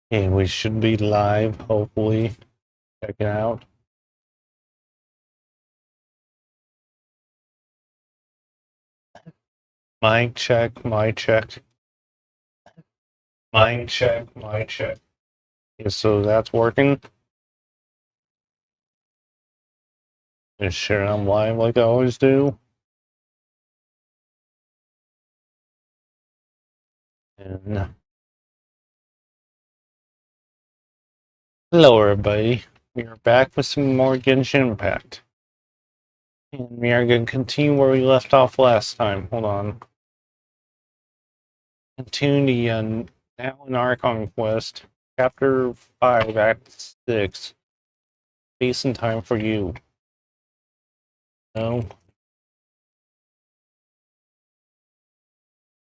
And we should be live, hopefully. Check it out. Mic check, mic check. Mic check, mic check. Yeah, so that's working. Just share them live like I always do. And hello, everybody. We are back with some more Genshin Impact. And we are going to continue where we left off last time. Hold on. Continue the Natlan Archon quest, Chapter 5, Act 6. Space and time for you. No.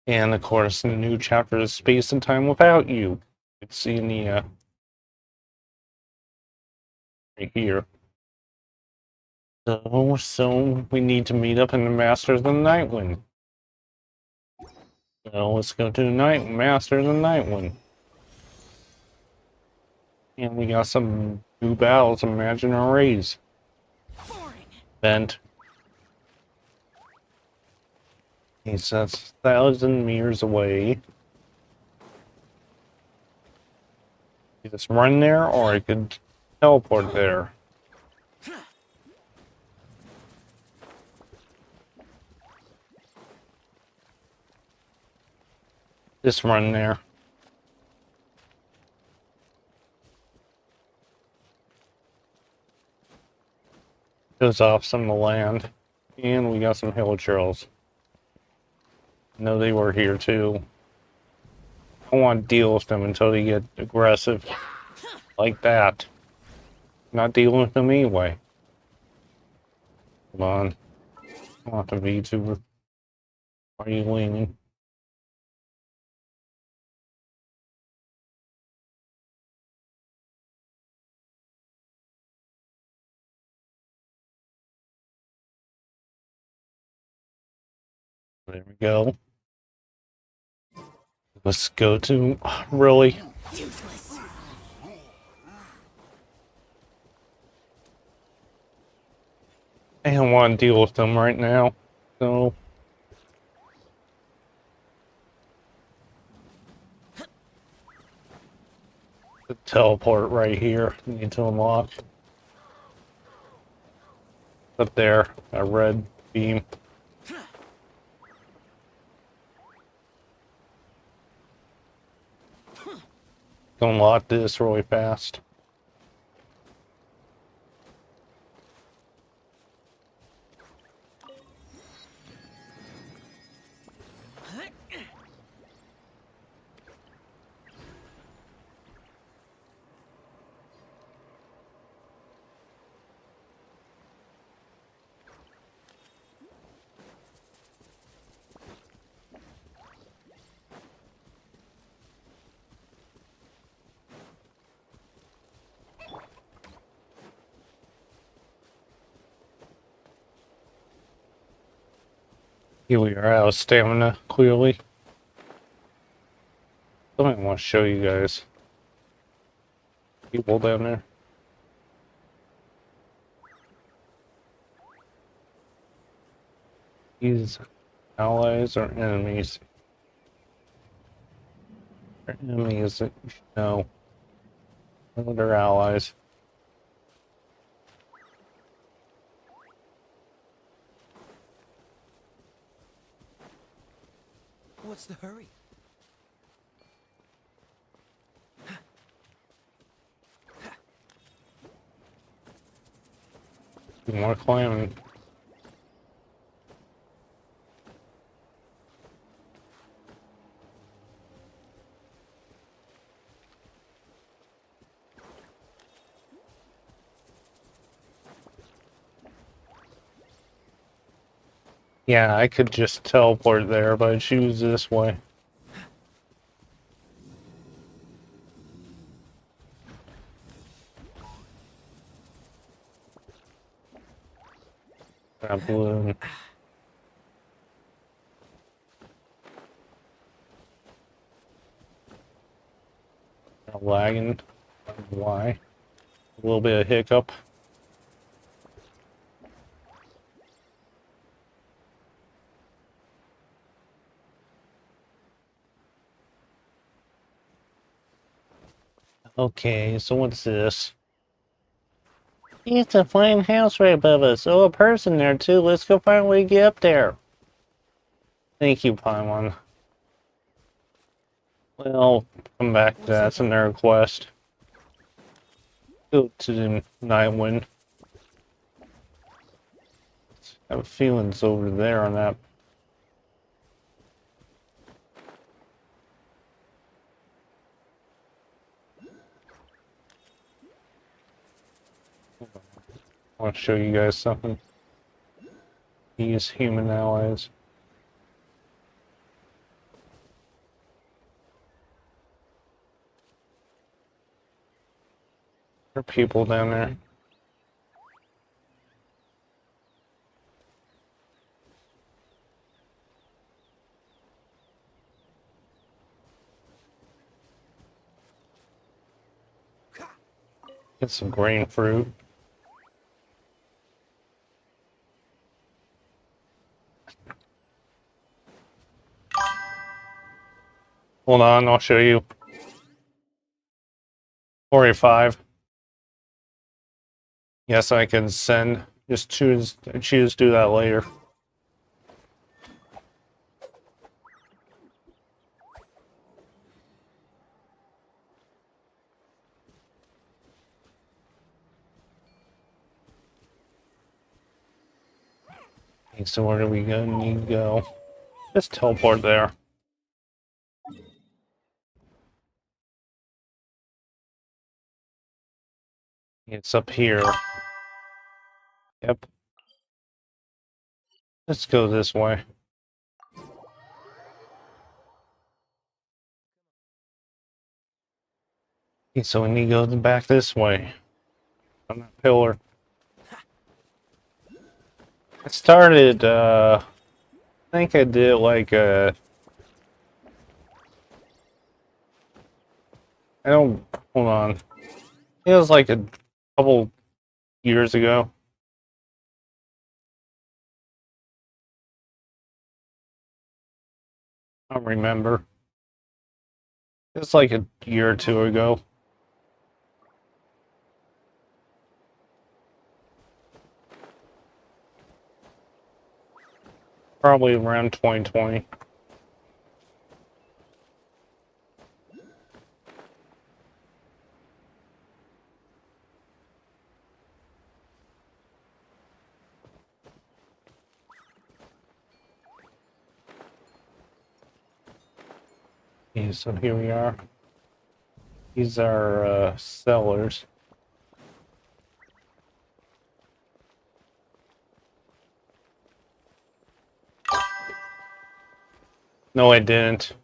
And of course, in the new chapter is Space and Time Without You. You can see in the right here. So we need to meet up in the Masters of the Nightwind. So let's go to the Masters of the Nightwind. And we got some new battles, Imaginary Rays. Bent. He says 1,000 meters away. You just run there, or I could teleport there. Just run there. Goes off some of the land. And we got some hill churls. No, they were here too. I don't want to deal with them until they get aggressive. Like that. Not dealing with them anyway. Come on. I want the VTuber. Are you leaning? There we go. Let's go to really. I don't want to deal with them right now. So the teleport right here. Need to unlock. Up there, a red beam. Unlock this really fast. Here we are out of stamina, clearly. Something I want to show you guys. People down there. These allies or enemies? They're enemies that you should know. No, they're allies. What's the hurry? More climbing. Yeah, I could just teleport there, but I choose this way. Grab balloon. Lagging. I don't know why? A little bit of hiccup. Okay, so what's this? It's a flame house right above us. Oh, a person there too. Let's go find a way to get up there. Thank you, Paimon. Well, come back to that. That's another quest. Go to the Natlan. I have a feeling it's over there on that. I want to show you guys something. These human allies. There are people down there. Get some grain fruit. Hold on, I'll show you. 45. Yes, I can send. Just choose to do that later. Okay, so where do we go? Need to go. Just teleport there. It's up here. Yep. Let's go this way. Okay, so we need to go back this way. On that pillar. I started, I think I did like I don't, hold on. It was like a couple years ago. I don't remember. It was like a year or two ago. Probably around 2020. Okay, so here we are. These are sellers. No, I didn't.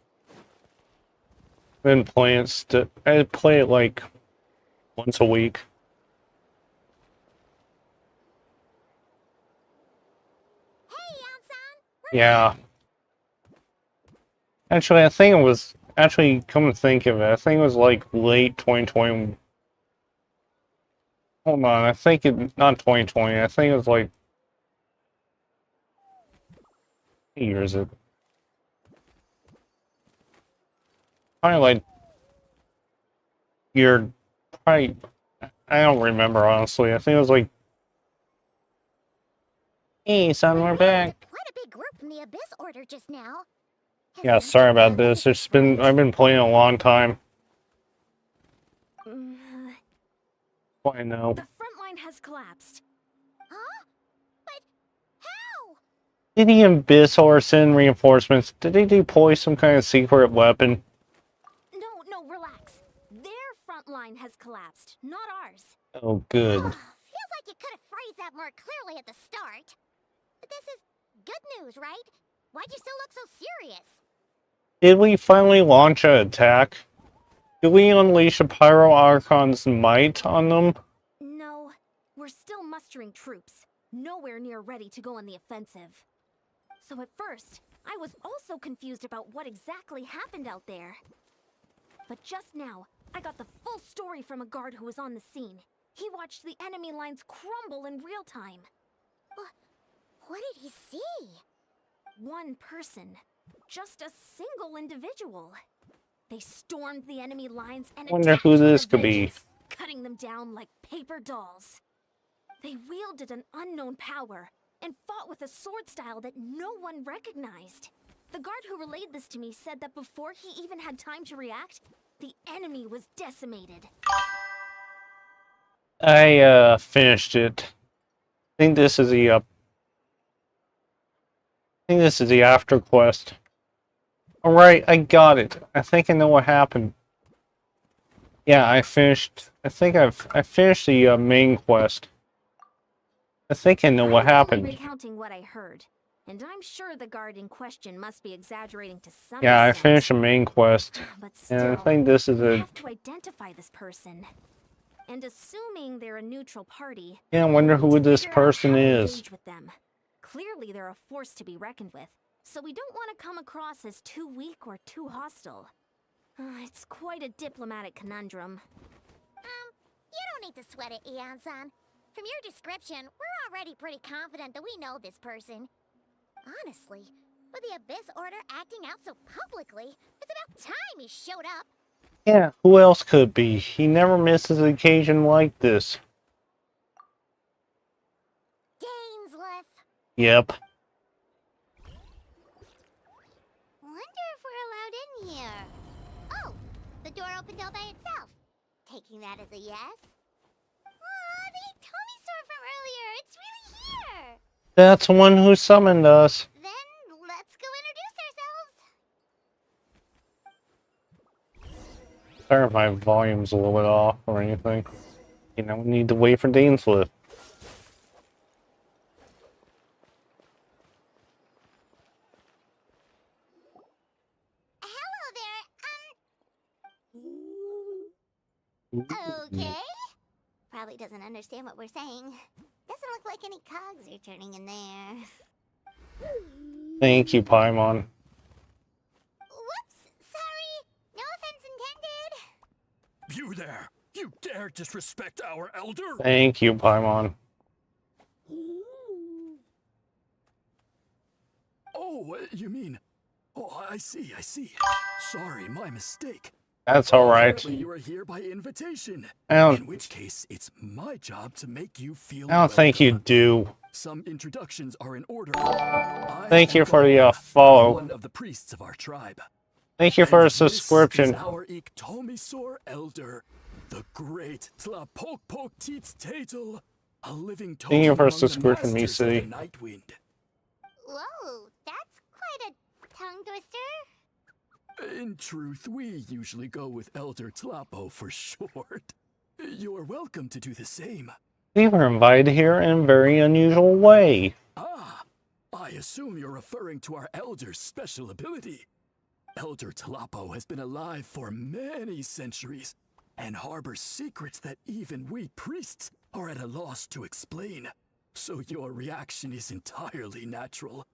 Been playing I play it like once a week. Yeah. Actually, I think it was actually come to think of it, I think it was like late 2020. Hold on, I think it not 2020. I think it was like what year is it? Probably like year. Probably I don't remember honestly. I think it was like. Hey, son, we're back. Quite a big group from the Abyss Order just now. Yeah, sorry about this. I've been playing a long time. I know. The front line has collapsed. Huh? But how? Did the Abyss or send reinforcements? Did they deploy some kind of secret weapon? No, relax. Their front line has collapsed, not ours. Oh, good. Feels like you could have phrased that more clearly at the start. But this is good news, right? Why'd you still look so serious? Did we finally launch an attack? Did we unleash a Pyro Archon's might on them? No, we're still mustering troops. Nowhere near ready to go on the offensive. So at first, I was also confused about what exactly happened out there. But just now, I got the full story from a guard who was on the scene. He watched the enemy lines crumble in real time. What did he see? One person. Just a single individual. They stormed the enemy lines and Wonder attacked who with this a could be. vengeance, cutting them down like paper dolls. They wielded an unknown power and fought with a sword style that no one recognized. The guard who relayed this to me said that before he even had time to react, the enemy was decimated. I finished it. I think this is the after quest. Alright, I got it. I think I know what happened. Yeah, I finished. I finished the main quest. I think I know what I'm only happened. recounting what I heard, and I'm sure the guard in question must be exaggerating to some Yeah, I extent. finished the main quest. But And still, I think this is we a... have to identify this person. And assuming they're a neutral party, Yeah, I wonder who to this figure out person how to is. engage with them. Clearly, they're a force to be reckoned with, so we don't want to come across as too weak or too hostile. It's quite a diplomatic conundrum. You don't need to sweat it, Eon-san. From your description, we're already pretty confident that we know this person. Honestly, with the Abyss Order acting out so publicly, it's about time he showed up. Yeah, who else could be? He never misses an occasion like this. Dainslief. Yep. Wonder if we're allowed in here. Oh, the door opened all by itself. Taking that as a yes? Aw, the Tomisaur from earlier. It's really here. That's the one who summoned us. Then let's go introduce ourselves. Sorry if my volume's a little bit off or anything. You know, we need to wait for Dainslief. Hello there. Okay. Probably doesn't understand what we're saying. Doesn't look like any cogs are turning in there. Thank you, Paimon. Whoops, sorry. No offense intended. You there! You dare disrespect our elder? Thank you, Paimon. Oh, you mean... Oh, I see. Sorry, my mistake. That's alright. Apparently you are here by invitation. I don't- In which case, it's my job to make you feel I don't think you welcome. do. Some introductions are in order. Thank you for the follow. One of the priests of our tribe. Thank you for a And subscription. This is our Iktomisor elder, the great Tlapokpok-Teets-Tatel, a living totem Thank you for a among the subscription, masters of City. the Nightwind. Whoa, that's quite a tongue twister. In truth, we usually go with Elder Tlapo for short. You're welcome to do the same. We were invited here in a very unusual way. Ah, I assume you're referring to our elder's special ability. Elder Tlapo has been alive for many centuries and harbors secrets that even we priests are at a loss to explain. So your reaction is entirely natural.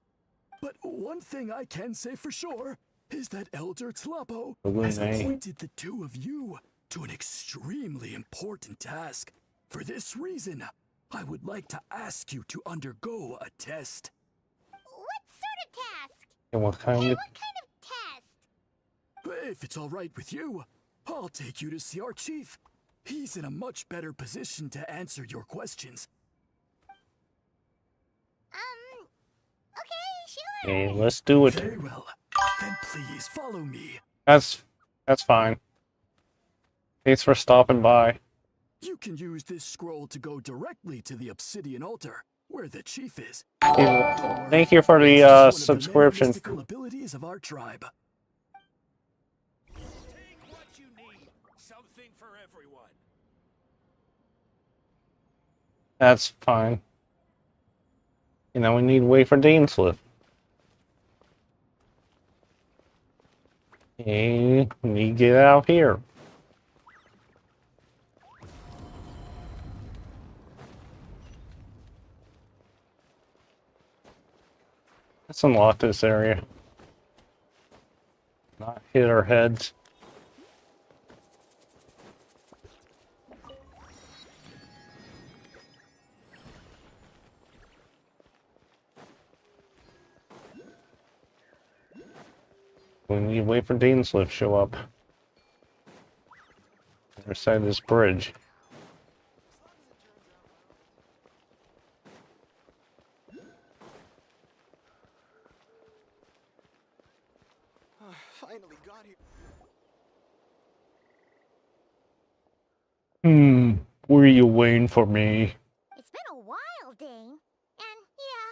But one thing I can say for sure is that Elder Tlapo has Illuminate. appointed the two of you to an extremely important task. For this reason, I would like to ask you to undergo a test. What sort of task? And what kind Hey, of... what kind of test? If it's all right with you, I'll take you to see our chief. He's in a much better position to answer your questions. Okay, sure. Okay, let's do it. Very well. Then please follow me. That's fine. Thanks for stopping by. You can use this scroll to go directly to the obsidian altar, where the chief is. Thank you for It's the just one of subscription. many mystical abilities of our tribe. Take what you need. Something for everyone. That's fine. You know, we need to wait for Dainslief. Okay, we need to get out here. Let's unlock this area. Not hit our heads. We need to wait for Dainslief to show up. Other side of this bridge. Finally got here. Were you waiting for me? It's been a while, Dane. And yeah,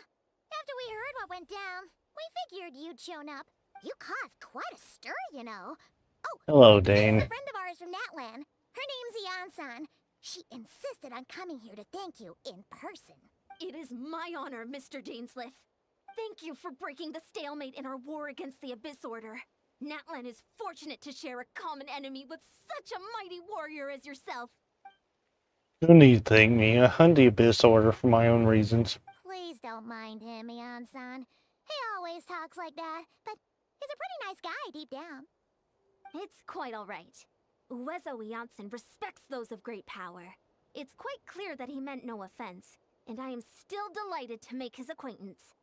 after we heard what went down, we figured you'd shown up. You caused quite a stir, you know. Oh, Hello, this is Dane. a friend of ours from Natlan. Her name's Ian-san. She insisted on coming here to thank you in person. It is my honor, Mr. Dainslief. Thank you for breaking the stalemate in our war against the Abyss Order. Natlan is fortunate to share a common enemy with such a mighty warrior as yourself. No need to thank me. I hunt the Abyss Order for my own reasons. Please don't mind him, Ian-san. He always talks like that, but he's a pretty nice guy deep down. It's quite all right. Uezo Janssen respects those of great power. It's quite clear that he meant no offense, and I am still delighted to make his acquaintance.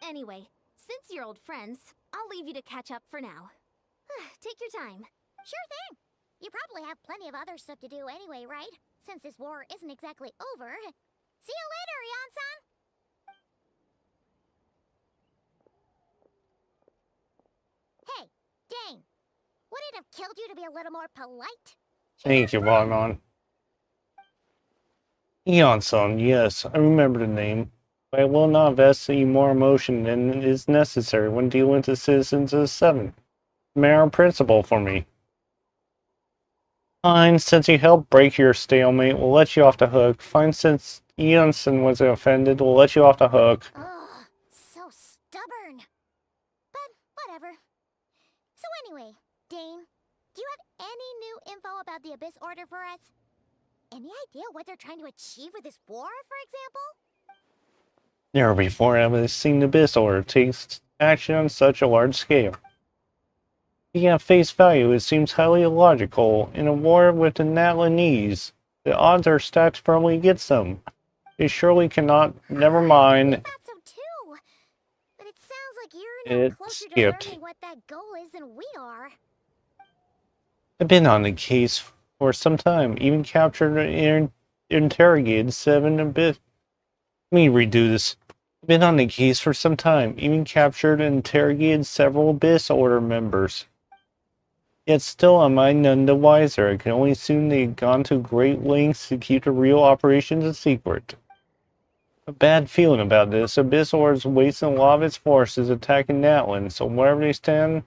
Anyway, since you're old friends, I'll leave you to catch up for now. Take your time. Sure thing. You probably have plenty of other stuff to do anyway, right? Since this war isn't exactly over. See you later, Ian-san! Hey, Dane. Would it have killed you to be a little more polite? Thank you, Vaughn. Eon-san, yes, I remember the name. But I will not invest any more emotion than is necessary when dealing with the citizens of the Seven. Matter of principle for me. Fine, since you helped break your stalemate, we'll let you off the hook. Fine, since Eonson was offended, we'll let you off the hook. Ugh, so stubborn. But whatever. So anyway, Dane, do you have any new info about the Abyss Order for us? Any idea what they're trying to achieve with this war, for example? Never before have I seen the Abyss Order take action on such a large scale. Taking at face value, it seems highly illogical. In a war with the Natlanese, the odds are stacked firmly against them. They surely cannot. Never mind. I thought so too. But it sounds like you're no It closer skipped. to learning what that goal is than we are. I've been on the case for some time, even captured and interrogated 7 Abyss. Let me redo this. I've been on the case for some time, even captured and interrogated several Abyss Order members. Yet still am I none the wiser. I can only assume they had gone to great lengths to keep the real operations a secret. A bad feeling about this. Abyss Order is wasting a lot of its forces attacking Natlan, so wherever they stand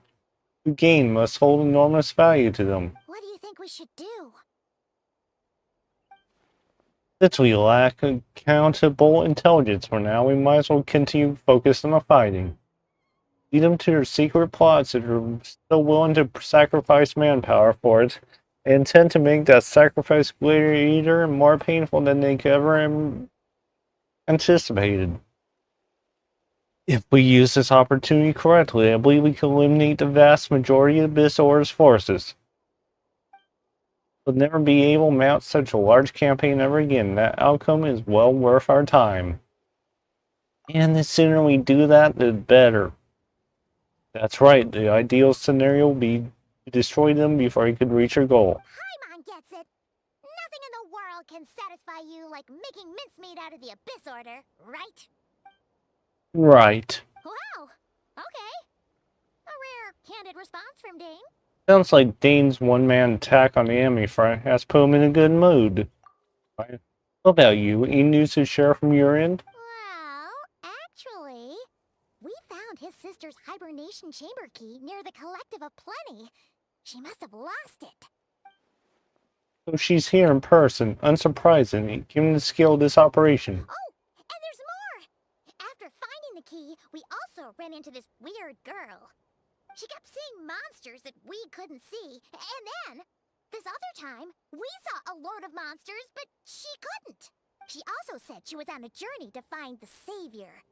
to gain must hold enormous value to them. What do you think we should do? Since we lack accountable intelligence for now, we might as well continue focused on the fighting. Lead them to their secret plots if you're still willing to sacrifice manpower for it. They intend to make that sacrifice greater and more painful than they could ever anticipated. If we use this opportunity correctly, I believe we can eliminate the vast majority of the Abyss Order's forces. We'll never be able to mount such a large campaign ever again. That outcome is well worth our time. And the sooner we do that, the better. That's right, the ideal scenario will be to destroy them before you could reach your goal. Paimon gets it. Nothing in the world can satisfy you like making mincemeat out of the Abyss Order, right? Right. Wow. Okay. A rare, candid response from Dane. Sounds like Dane's one-man attack on the enemy front has put him in a good mood. What about you? Any news to share from your end? Well, actually, we found his sister's hibernation chamber key near the Collective of Plenty. She must have lost it. So she's here in person, unsurprisingly, given the scale of this operation. Oh, and there's more! After finding the key, we also ran into this weird girl. She kept seeing monsters that we couldn't see, and then, this other time, we saw a load of monsters, but she couldn't. She also said she was on a journey to find the Savior.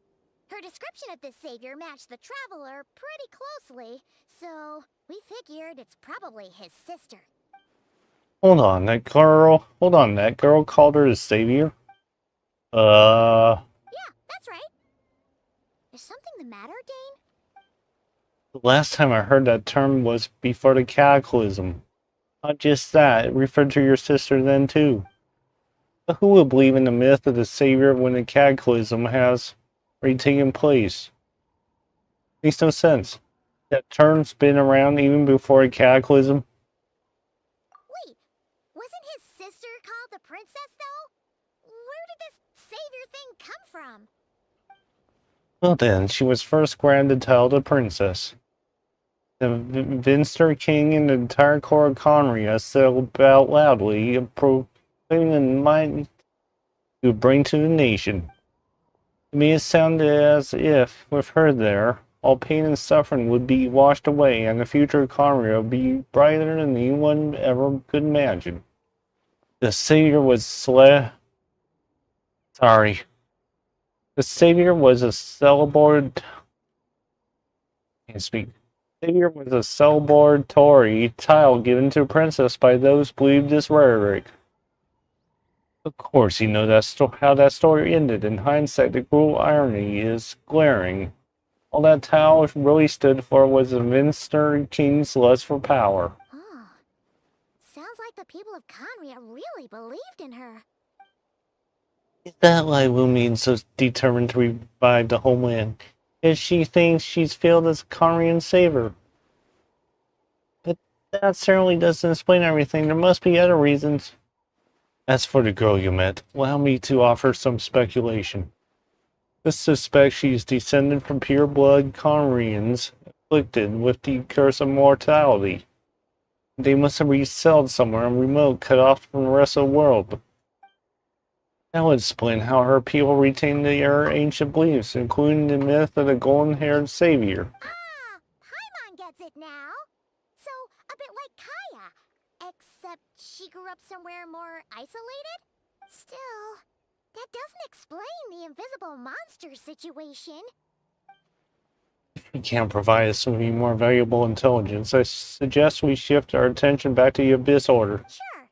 Her description of this Savior matched the Traveler pretty closely, so we figured it's probably his sister. Hold on, that girl called her the Savior? Yeah, that's right. Is something the matter, Dane? The last time I heard that term was before the cataclysm. Not just that, it referred to your sister then too. But who will believe in the myth of the savior when the cataclysm has already taken place? Makes no sense. That term's been around even before a cataclysm. Wait, wasn't his sister called the princess, though? Where did this savior thing come from? Well then, she was first granted the title of princess. The Vinster King and the entire court of Conria settled out loudly, proclaiming the might to bring to the nation. To me it sounded as if, with her there, all pain and suffering would be washed away, and the future of Conria would be brighter than anyone ever could imagine. The savior was Sorry. The savior was a celebrated... Can't speak. Savior was a celebratory title given to a princess by those who believed this rhetoric. Of course, you know how that story ended. In hindsight, the cruel irony is glaring. All that title really stood for was the Minster King's lust for power. Oh, sounds like the people of Conria really believed in her. Is that why Lumine's so determined to revive the homeland? Because she thinks she's failed as a Conrian savior. But that certainly doesn't explain everything. There must be other reasons. As for the girl you met, allow me to offer some speculation. I suspect she is descended from pure-blood Conrians afflicted with the curse of mortality. They must have resettled somewhere remote, cut off from the rest of the world. That would explain how her people retained their ancient beliefs, including the myth of the golden-haired savior. Ah, Paimon gets it now. So, a bit like Kaya, except she grew up somewhere more isolated? Still, that doesn't explain the invisible monster situation. You can't provide us with any more valuable intelligence. I suggest we shift our attention back to the Abyss Order. Sure.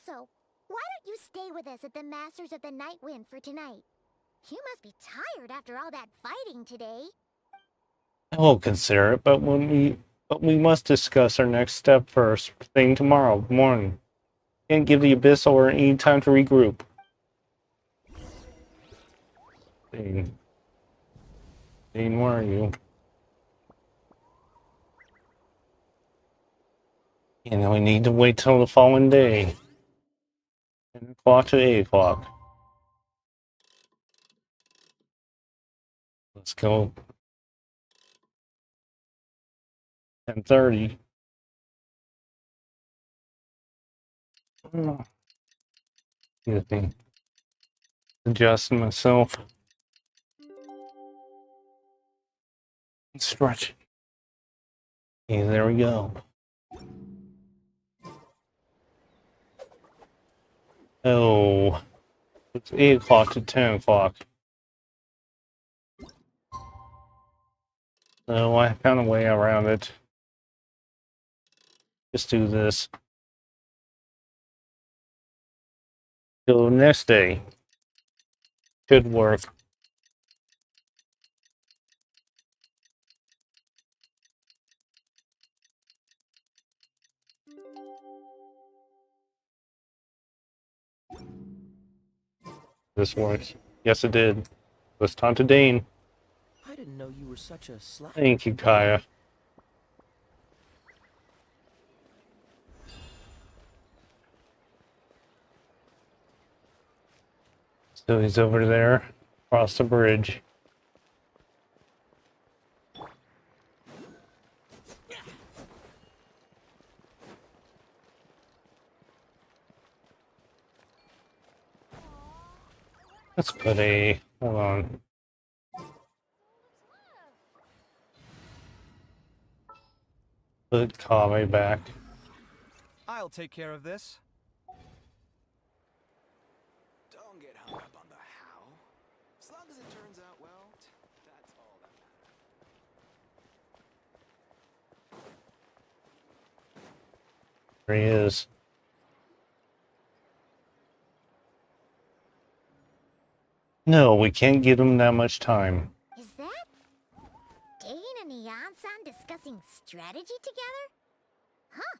Also, why don't you stay with us at the Masters of the Night Wind for tonight? You must be tired after all that fighting today. I will consider it, but we must discuss our next step first thing tomorrow morning. Can't give the Abyss Order any time to regroup. Dane, where are you? You know, we need to wait till the following day. 10 o'clock to 8 o'clock. Let's go. 10:30. Excuse me. Adjusting myself. Stretch. Okay, there we go. Oh, it's 8 o'clock to 10 o'clock. So I found a way around it. Just do this. So next day. Should work. This works. Yes, it did. Let's talk to Dane. I didn't know you were such a slack. Thank you, Kaya. So he's over there, across the bridge. Let's put a... Hold on. Put Kame back. I'll take care of this. Don't get hung up on the how. As long as it turns out well, that's all that matters. There he is. No, we can't give him that much time. Is that Dane and Neon-san strategy together? Huh.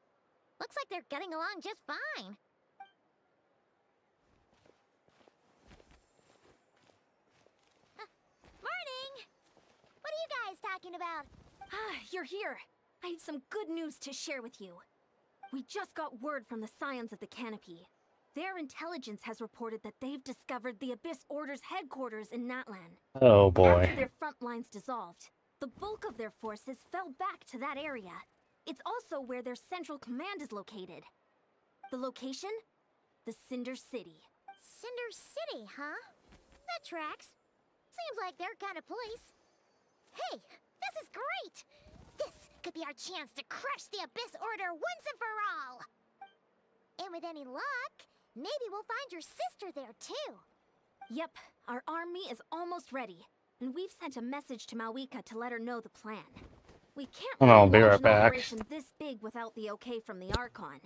Looks like they're getting along just fine. Morning! What are you guys talking about? Ah, you're here. I have some good news to share with you. We just got word from the Scions of the Canopy. Their intelligence has reported that they've discovered the Abyss Order's headquarters in Natlan. Oh boy. After their front lines dissolved, the bulk of their forces fell back to that area. It's also where their central command is located. The location? The Cinder City. Cinder City, huh? That tracks. Seems like their kind of place. Hey, this is great! This could be our chance to crush the Abyss Order once and for all! And with any luck, maybe we'll find your sister there too. Yep, our army is almost ready, and we've sent a message to Malwika to let her know the plan. We can't Hold on, I'll really be launch right an back. operation this big without the okay from the Archon.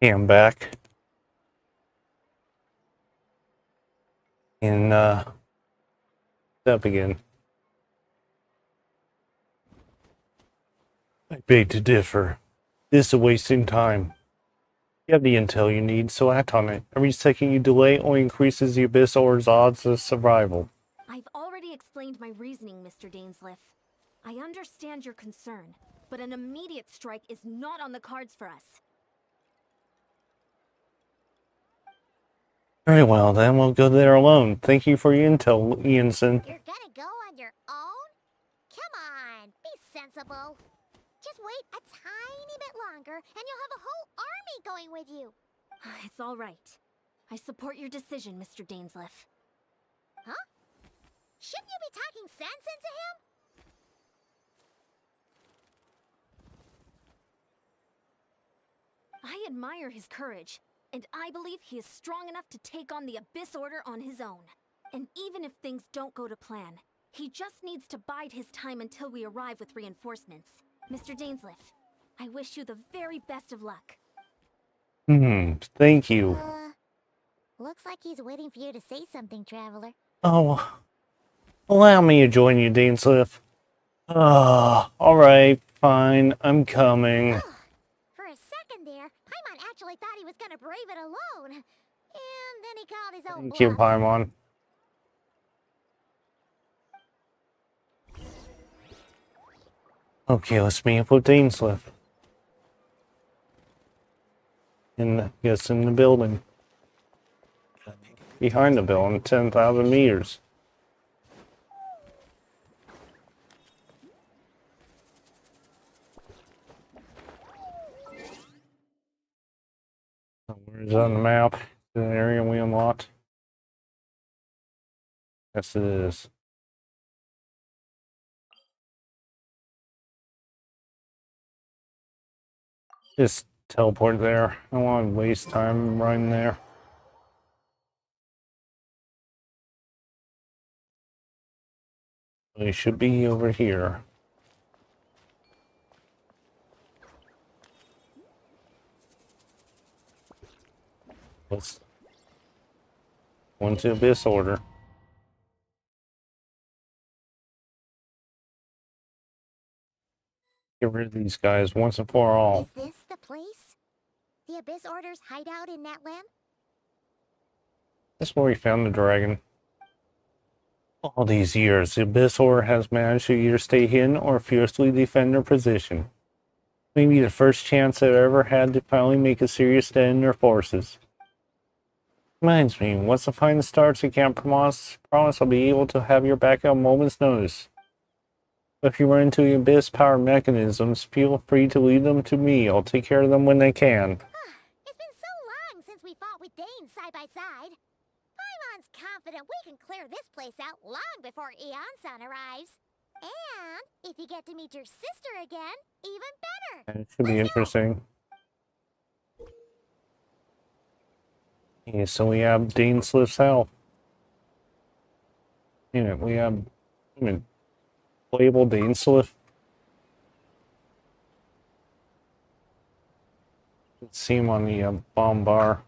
Okay, I'm back. And up again. I beg to differ. This is wasting time. You have the intel you need, so act on it. Every second you delay only increases the Abyss Order's odds of survival. I've already explained my reasoning, Mr. Dainslief. I understand your concern, but an immediate strike is not on the cards for us. Very well, then we'll go there alone. Thank you for your intel, Ianson. You're gonna go on your own? Come on, be sensible. Just wait a tiny bit longer and you'll have a whole army going with you. It's all right. I support your decision, Mr. Dainslief. Huh? Shouldn't you be talking sense into him? I admire his courage, and I believe he is strong enough to take on the Abyss Order on his own. And even if things don't go to plan, he just needs to bide his time until we arrive with reinforcements. Mr. Dainslief, I wish you the very best of luck. Thank you. Looks like he's waiting for you to say something, Traveler. Oh, allow me to join you, Dainslief. Alright, fine, I'm coming. For a second there, Paimon actually thought he was gonna brave it alone. And then he called his own Thank you, bluff. Paimon. Okay, let's meet up with Dainslief. In the building. Behind the building, 10,000 meters. Where is it on the map? The area we unlocked? Yes, it is. Just teleport there. I don't want to waste time running there. It should be over here. Let's go into Abyss Order. Get rid of these guys once and for all. Is this the place? The Abyss Order's hideout in Natlan? That's where we found the dragon. All these years, the Abyss Order has managed to either stay hidden or fiercely defend their position. Maybe the first chance they've ever had to finally make a serious stand in their forces. Reminds me, once the fight starts, I can't promise I'll be able to have your back at a moment's notice. If you run into the Abyss power mechanisms, feel free to leave them to me. I'll take care of them when I can. It's been so long since we fought with Dane side by side. Paimon's confident we can clear this place out long before Eon-san arrives. And if you get to meet your sister again, even better. It should be interesting. Yeah, so we have Dainslief's help. You know, we have playable Dainslief. Let's see him on the bomb bar.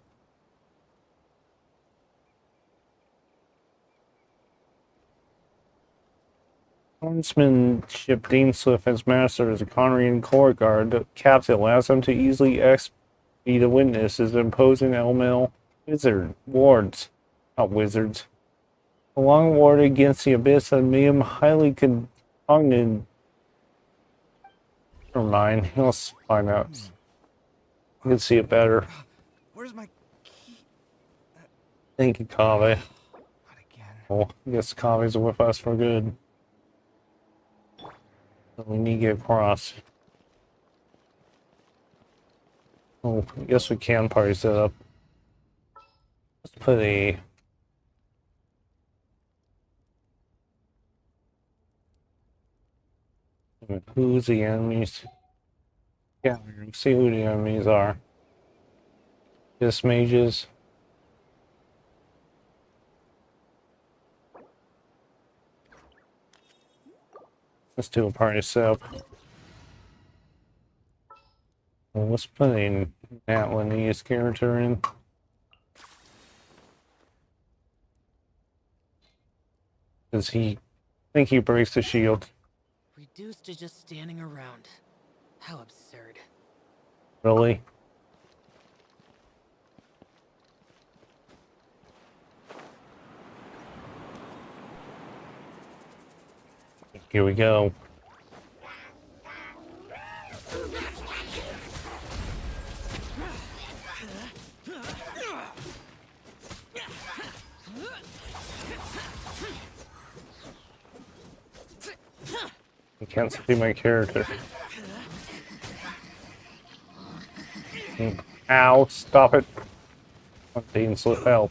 Hornsmanship Dainslief has mastered as a Conrian court guard. The captain allows him to easily expedite a witness as imposing elemental wards, not wizards. A long ward against the Abyss has made him highly cognizant. Never mind, let's find out. You can see it better. Where's my key? Thank you, Kaveh. Not again. Well, I guess Kaveh's with us for good. We need to get across. Oh, I guess we can party set up. Let's put a... Who's the enemies? Yeah, let's see who the enemies are. This mages. Let's do a party setup. Well, let's put a Natlan character in. Does he think he breaks the shield? Reduced to just standing around. How absurd. Really? Here we go. I can't see my character. Ow, stop it. Dainslief, help.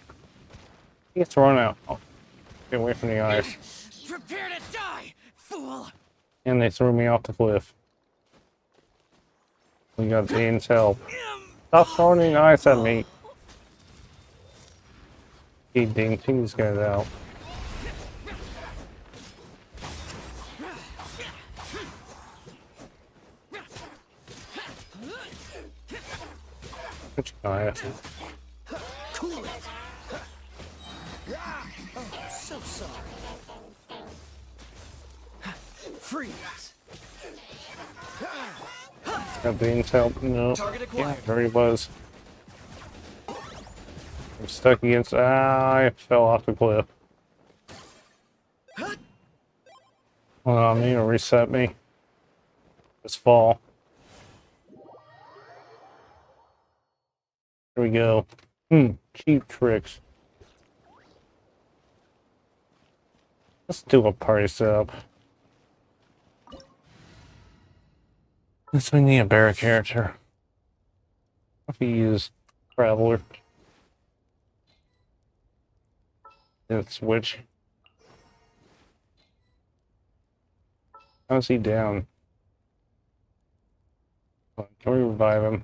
He gets run out. Oh, get away from the eyes. Prepare to die, fool! And they threw me off the cliff. We got Dane's help. Stop throwing the ice at me. He dinged these guys out. Which guy? Cool it. Oh, so sorry. Freeze. Got Dane's help? No. Yeah, there he was. I'm stuck against. I fell off the cliff. Hold on, need to reset me. Just fall. Here we go. Cheap tricks. Let's do a party setup. Let's we need a bear character. If we use Traveler. And switch. How's he down? Can we revive him?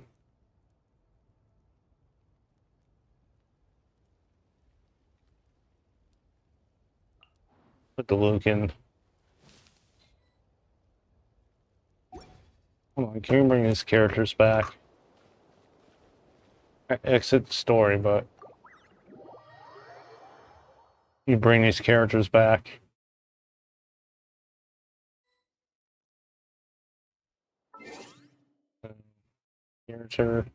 Put the Luke in. Hold on, can we bring his characters back? I exit the story, but you bring these characters back. Your turn.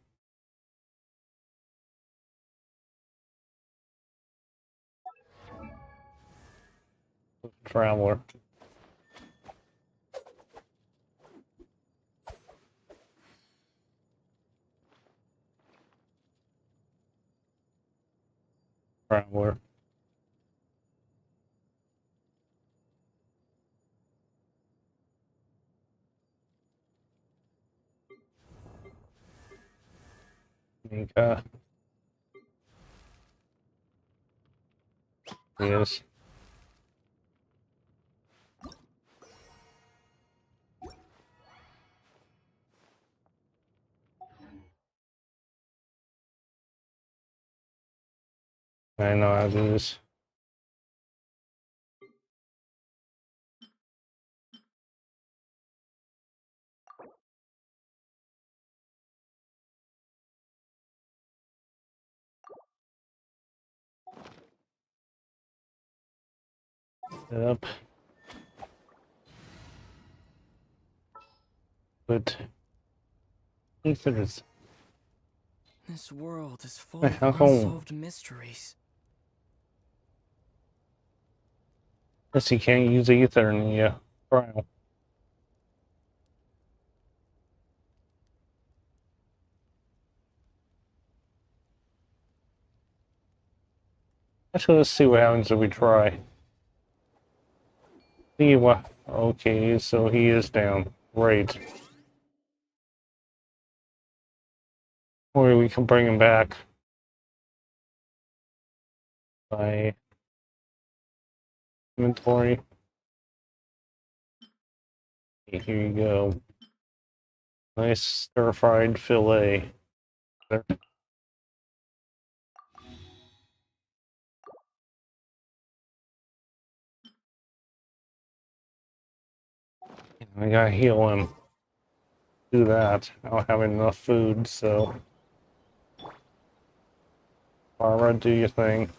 Traveler. Traveler. Mika. Yes. I know how to do this. Yep. But if there's This world is full of how come unsolved mysteries. guess you can't use ether in the trial. Actually, let's see what happens if we try. See what? Okay, so he is down. Great. Or we can bring him back by inventory. Okay, here you go. Nice stir-fried fillet. There. I gotta heal him. Do that. I don't have enough food, so. Barbara, do your thing.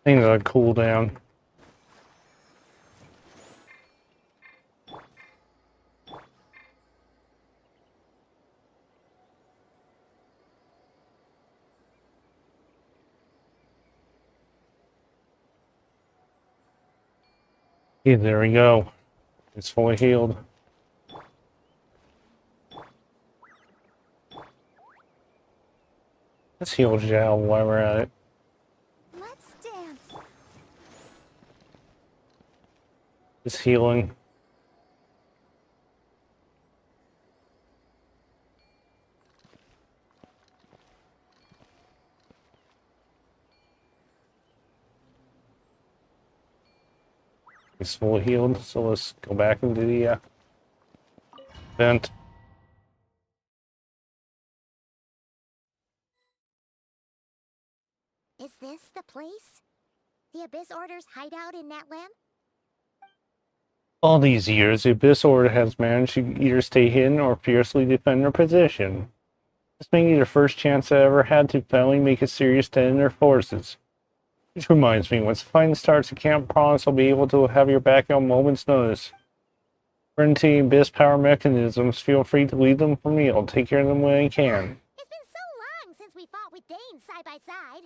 Things are cool down. Okay, there we go. It's fully healed. Let's heal Zhao while we're at it. Let's dance. It's healing. It's fully healed, so let's go back into the vent. Is this the place? The Abyss Order's hideout in Natlan? All these years, the Abyss Order has managed to either stay hidden or fiercely defend their position. This may be the first chance I ever had to finally make a serious dent in their forces. Which reminds me, once the fighting starts, I can't promise I'll be able to have your back on a moment's notice. Run to Abyss power mechanisms, feel free to leave them for me. I'll take care of them when I can. It's been so long since we fought with Dane side by side.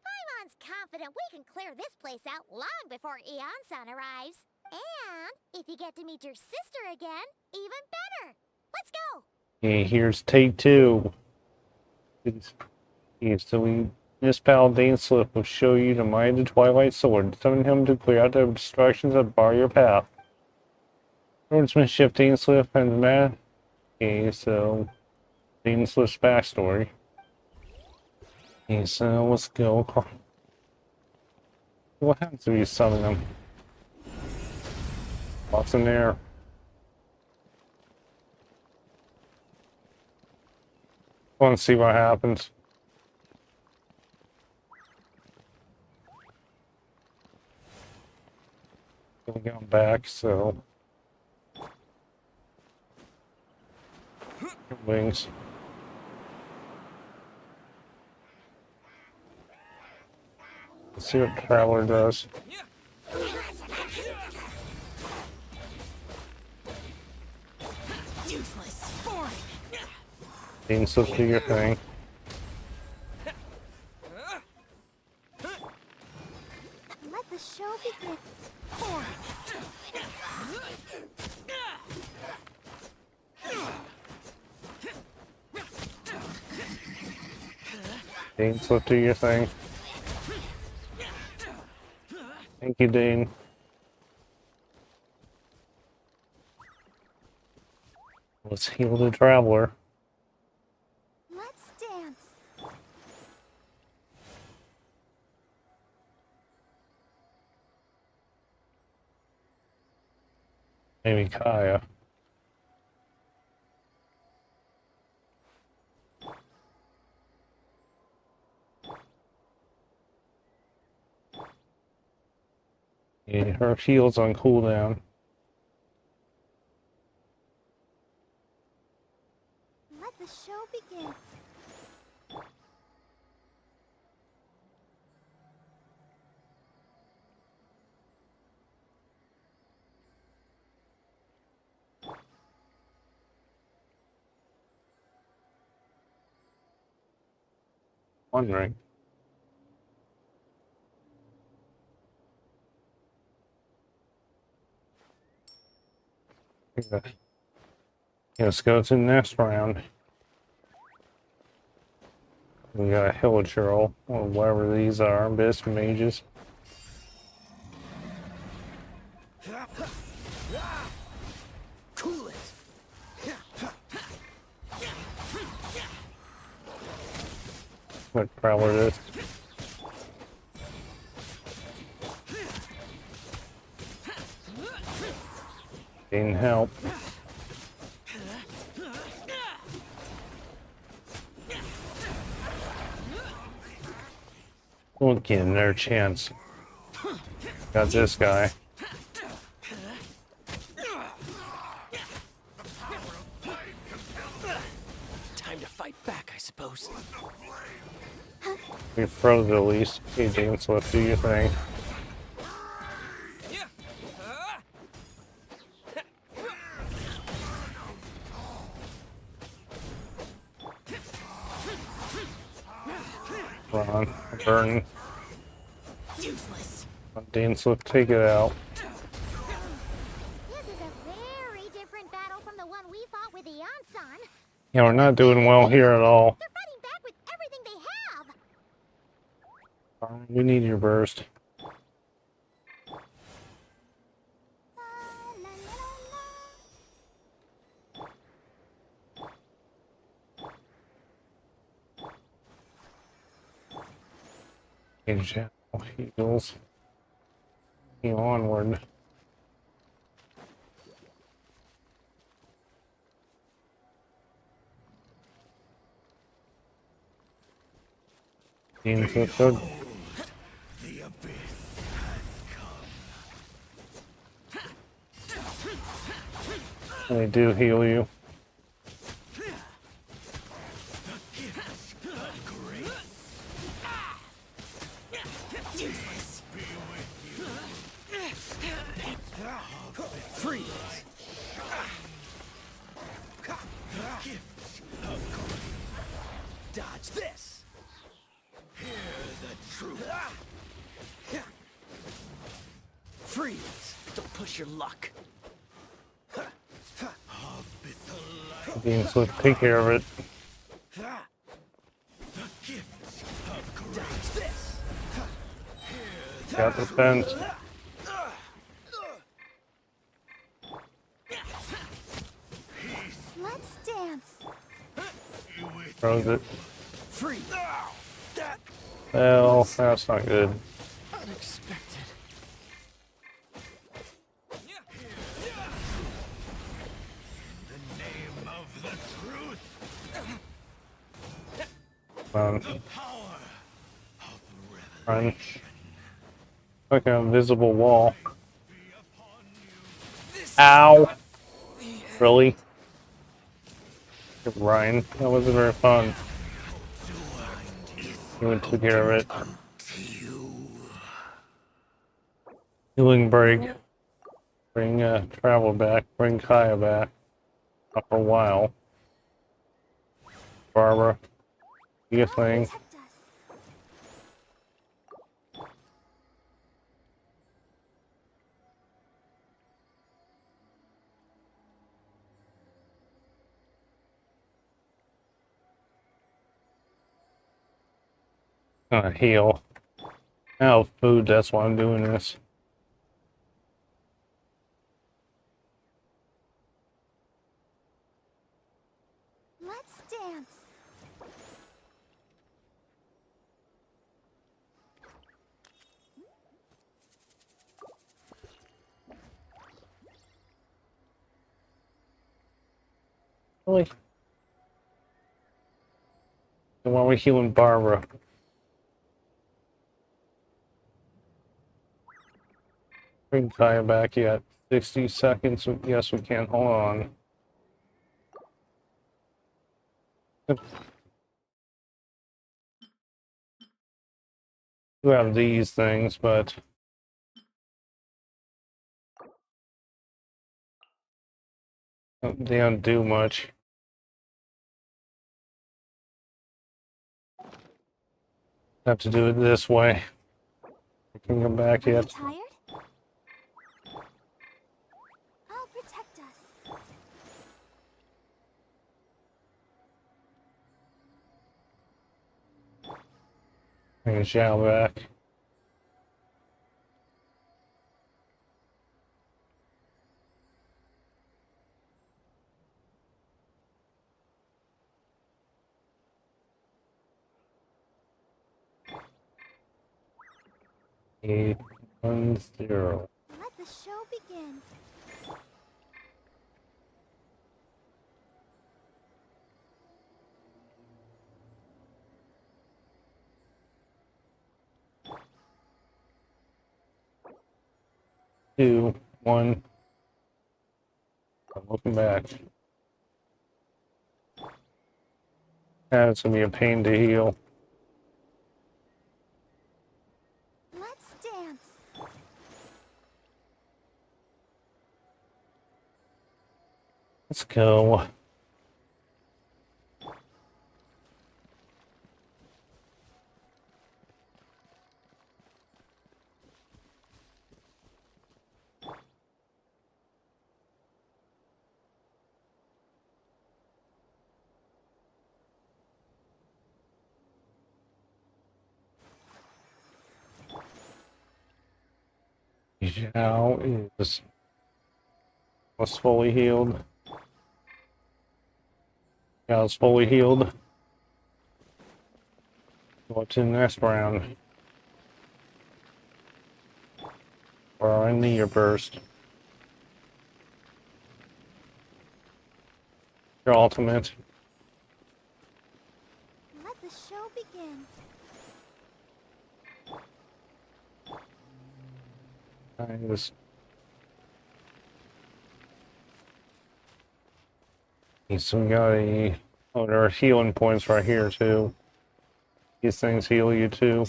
Paimon's confident we can clear this place out long before Eon-san arrives. And if you get to meet your sister again, even better. Let's go! Okay, here's take two. Okay, so this pal Dainslief will show you the might of the Twilight Sword. Summon him to clear out the obstructions that bar your path. Swordsmanship Dainslief and the man. Okay, so Dainslief's backstory. Okay, so let's go. What happens if you summon him? What's in there? Want to see what happens. We got back, so wings. Let's see what Traveler does. Useless. Boring. Dainslief, do your thing. Let the show begin. Dainslief, do your thing. Thank you, Dane. Let's heal the Traveler. Let's dance. Maybe Kaya. Yeah, her heal's on cooldown. Let the show begin. One ring. Okay. Let's go to the next round. We got a Hillager, or whatever these are, Abyss Mages. Cool it. What Prowler is. Gain help. Won't give them their chance. Got this guy. Time to fight back, I suppose. We froze at least. Hey, Dainslief, do your thing. Come on, burn. Useless. Dainslief, take it out. This is a very different battle from the one we fought with Eonson. Yeah, we're not doing well here at all. They're fighting back with everything they have. We need your burst. La, la, la, Heals. Heal onward. Dainslief, good. The abyss had come. They do heal you. Useless. Freeze. Dodge this. Hear the truth. Freeze. Don't push your luck. Dainslief, take care of it. Dodge this. Got the fence. let's dance. Froze it. Freeze. Well, that's not good. Unexpected. The name of the truth. Um, Power of run. revelation. Like an invisible wall. Be upon Ow! Really? Ryan, that wasn't very fun. You went took care of it. Healing break. Bring travel back. Bring Kaya back. Not for a while. Barbara, you thing. Protect us. Heal. Now food, that's why I'm doing this. Let's dance. Really? And why are we healing Barbara? Bring Kaya back yet. 60 seconds. Yes, we can. Hold on. We have these things, but they don't do much. Have to do it this way. We can come back Are you yet. tired? I'll protect us. Bring Xiao back. Eight, 1, 0. Let the show begin. Two, 1. I'm looking back. It's gonna be a pain to heal. Let's dance. Let's go. Xiao is was fully healed. Xiao's fully healed. What's in this round? For our near burst. Your ultimate. Let the show begin. Nice. So we got a. Oh, there are healing points right here too. These things heal you too.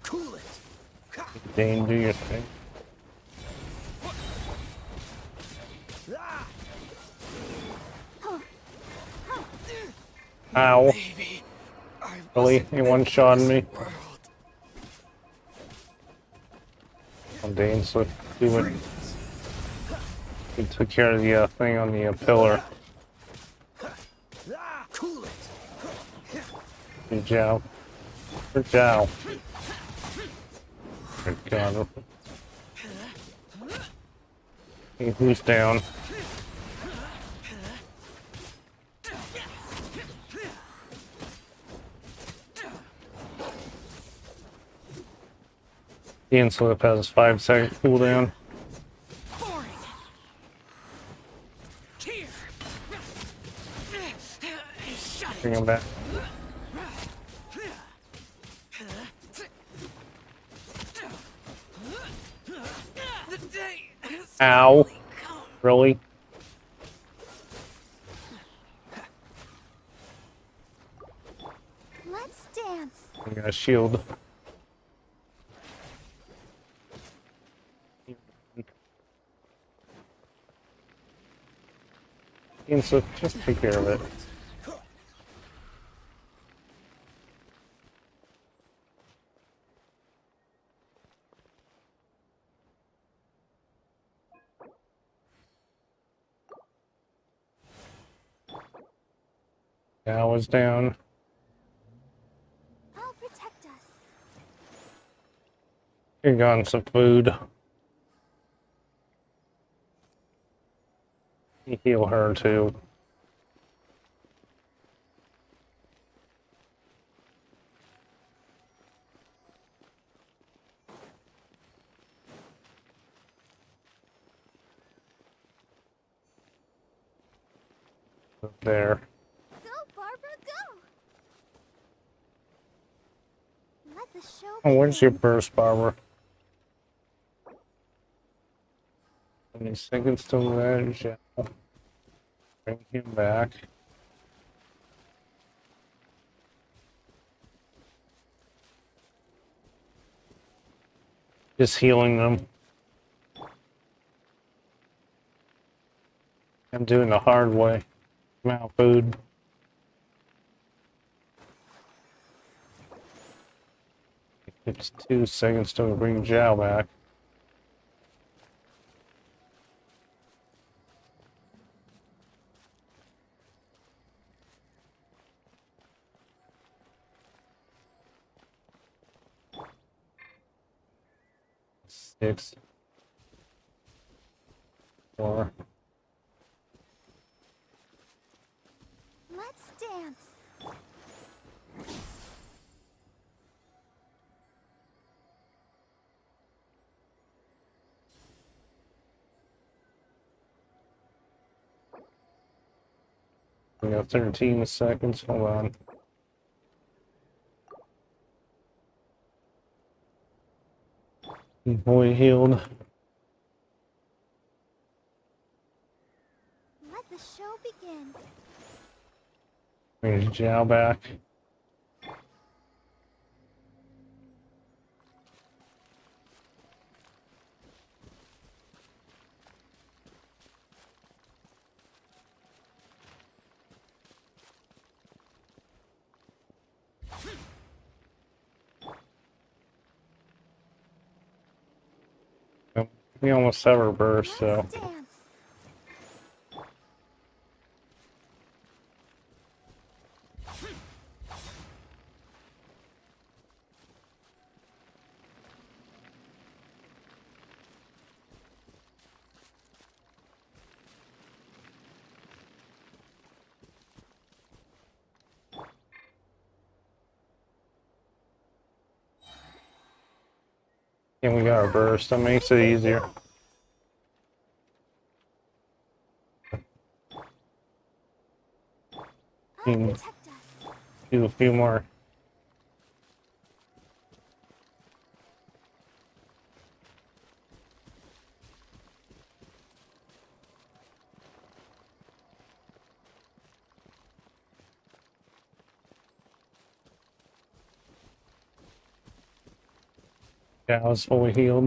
Cool it. Dane, do your thing. Ah, Ow. baby. I Really? wasn't You meant for one-shot this me? world. Oh, Dainslief, do it. He took care of the thing on the pillar. Ah, cool it. Good job. Good job. Good God. Who's down? Dainslief has 5-second cooldown. Boring. Here. Shut Bring it. him back. Ow. Really? Let's dance. I got a shield. Dainslief, just take care of it. Now is down. I'll protect us. Here, gotten some food. You heal her too. There. Go, Barbara, go! Let the show Oh, where's your begin. burst, Barbara? 20 seconds till that gel. Bring him back. Just healing them. I'm doing the hard way. I'm out of food. It's 2 seconds till we bring Zhao back. Six. 4. Let's dance. We got 13 seconds. Hold on. Fully healed. Let the show begin. Bring Zhao back. We almost have our burst, so. Let's dance. And we got our burst. That makes it easier. I'll Hmm. protect us. Do a few more. Yeah, I was fully healed.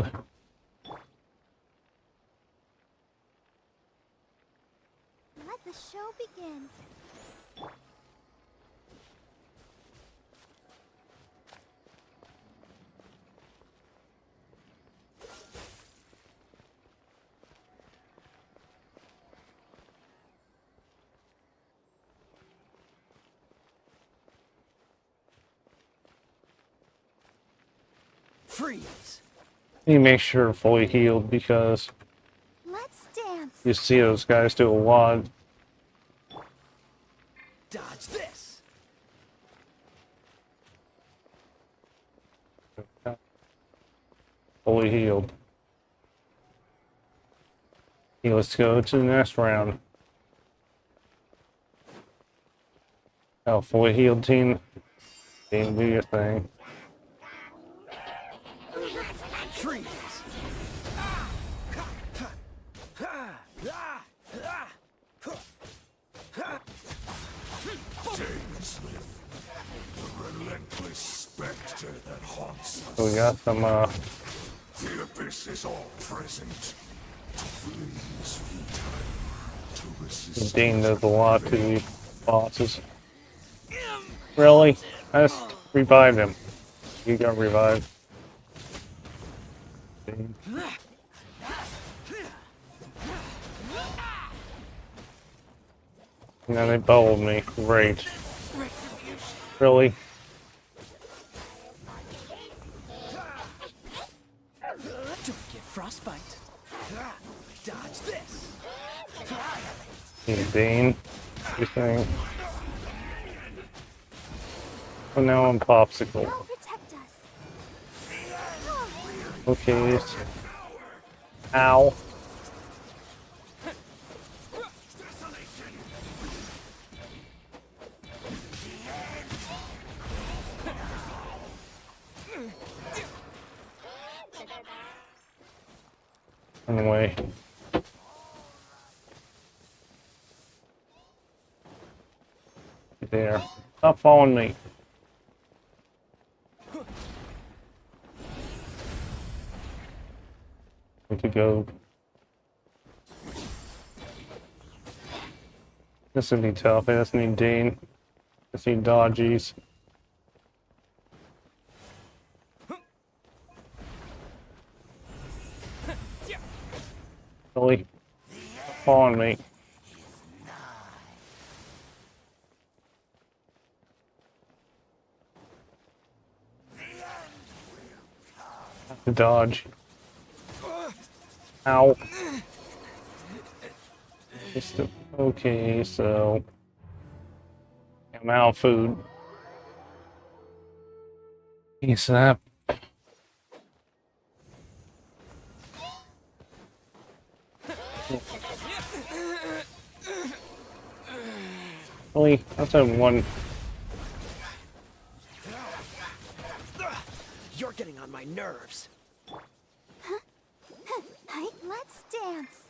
Let the show begin. Freeze! You make sure you're fully healed because Let's dance. you see those guys do a lot. Dodge this! Fully healed. Okay, let's go to the next round. Oh, fully healed team. Team, do your thing. Freeze! deathless specter that haunts us. So we got some, The abyss is all present. To flee is futile. To resist Dean does a lot to these bosses. Really? I just revived him. He got revived. Dean. And then they bowled me. Great. Really? Don't get frostbite. Dodge this. Hey, Dean. You think? Oh, now I'm Popsicle. They'll protect us. Okay. Ow. Anyway. There. Stop following me. We could go. This would be tough. I just need Dean. Just need dodgies. Really? Stop following me. Have to dodge. Ow. Okay, so I'm out of food. Piece of that. Really? That's a one. You're getting on my nerves. Let's dance.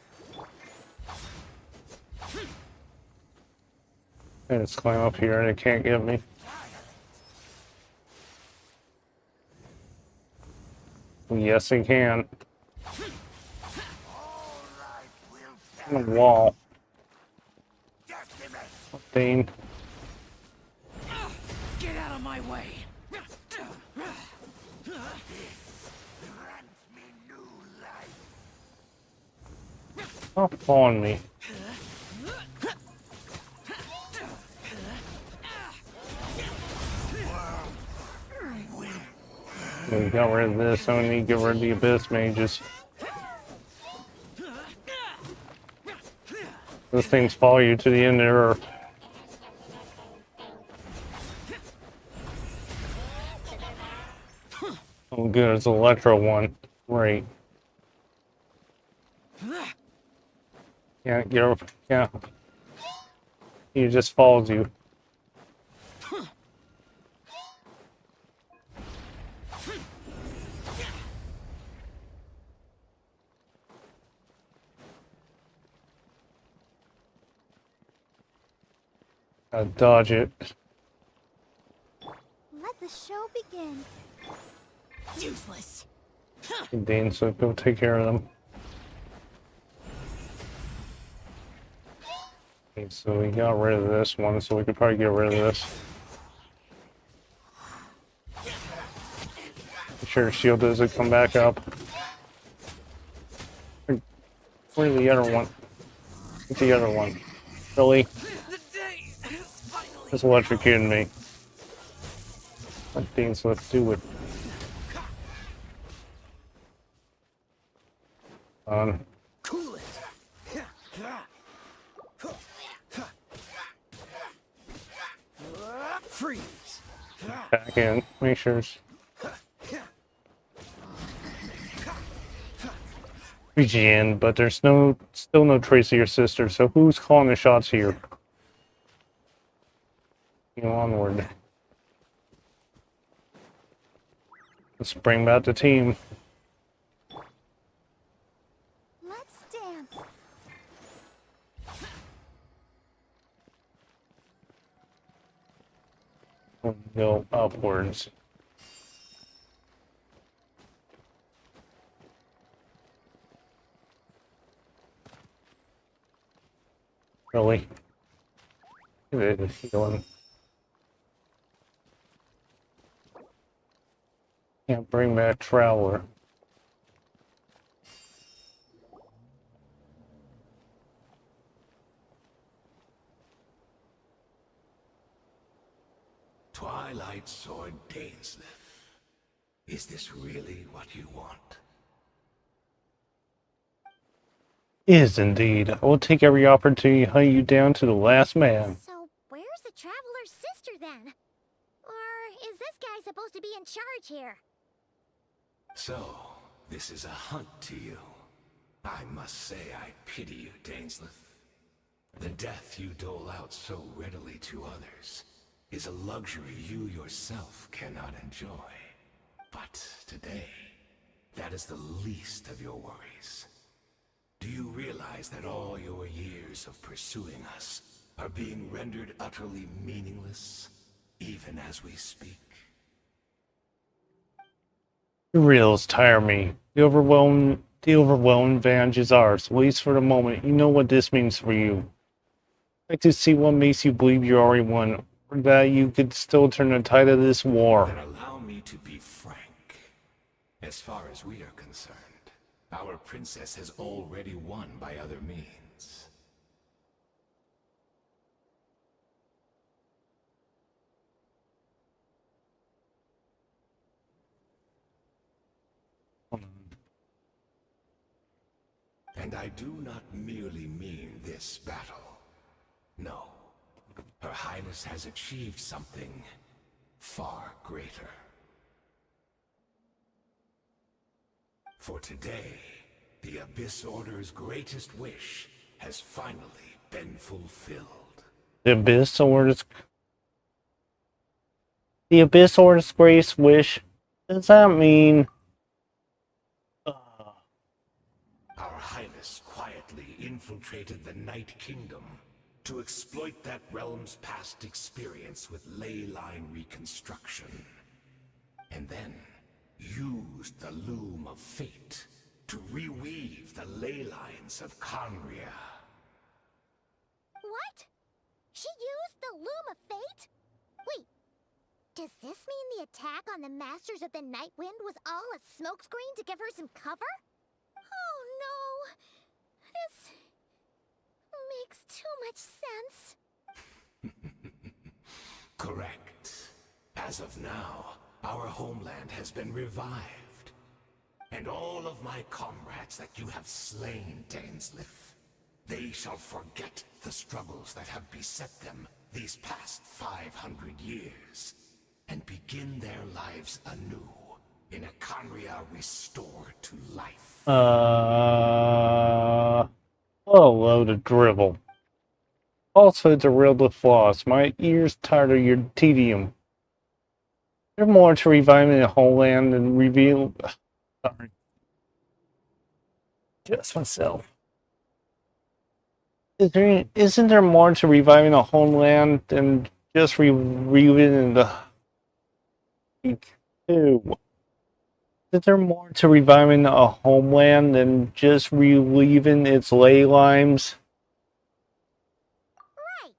And it's climb up here and it can't get me. Yes, it can. On the wall. Dean. Get out of my way. Stop following me. We got rid of this, so we need to get rid of the abyss mages. Those things follow you to the end of the earth. Oh good, it's Electro one. Great. Yeah, get over. Yeah. He just follows you. Dodge it. Let the show begin. Useless. Dean, so go take care of them. Okay, so we got rid of this one, so we could probably get rid of this. Make sure shield doesn't come back up. Where's the other one? What's the other one? Really? Just electrocuting me. Let Dainslief do it. Cool it. Freeze. Back in. Make sure it's regen, but there's still no trace of your sister, so who's calling the shots here? You know, onward. Let's bring back the team. Let's dance. We'll go up. upwards. Really? It is healing. Can't bring back Traveler. Twilight Sword Dainslief. Is this really what you want? Is indeed. I will take every opportunity to hunt you down to the last man. So, where's the Traveler's sister then? Or is this guy supposed to be in charge here? So, this is a hunt to you. I must say I pity you, Dainslief. The death you dole out so readily to others is a luxury you yourself cannot enjoy. But today, that is the least of your worries. Do you realize that all your years of pursuing us are being rendered utterly meaningless, even as we speak? The reels tire me. The overwhelming advantage is ours, at least for the moment. You know what this means for you. I'd like to see what makes you believe you already won, or that you could still turn the tide of this war. Then allow me to be frank. As far as we are concerned, our princess has already won by other means. And I do not merely mean this battle. No. Her Highness has achieved something far greater. For today, the Abyss Order's greatest wish has finally been fulfilled. The Abyss Order's greatest wish. Does that mean? Our Highness quietly infiltrated the Night Kingdom to exploit that realm's past experience with ley line reconstruction. And then used the Loom of Fate to reweave the ley lines of Conria. What? She used the Loom of Fate? Wait, does this mean the attack on the Masters of the Night Wind was all a smokescreen to give her some cover? Oh no! This makes too much sense. Correct. As of now, our homeland has been revived. And all of my comrades that you have slain, Dainslief, they shall forget the struggles that have beset them these past 500 years, and begin their lives anew in a Conria restored to life. What a load of drivel. Falsehoods are real to floss. My ears tired of your tedium. There's more to reviving the homeland than reveal. Sorry. Just myself. Isn't there more to reviving a homeland than just reliving the? Ew. Is there more to reviving a homeland than just reliving its ley lines? Right.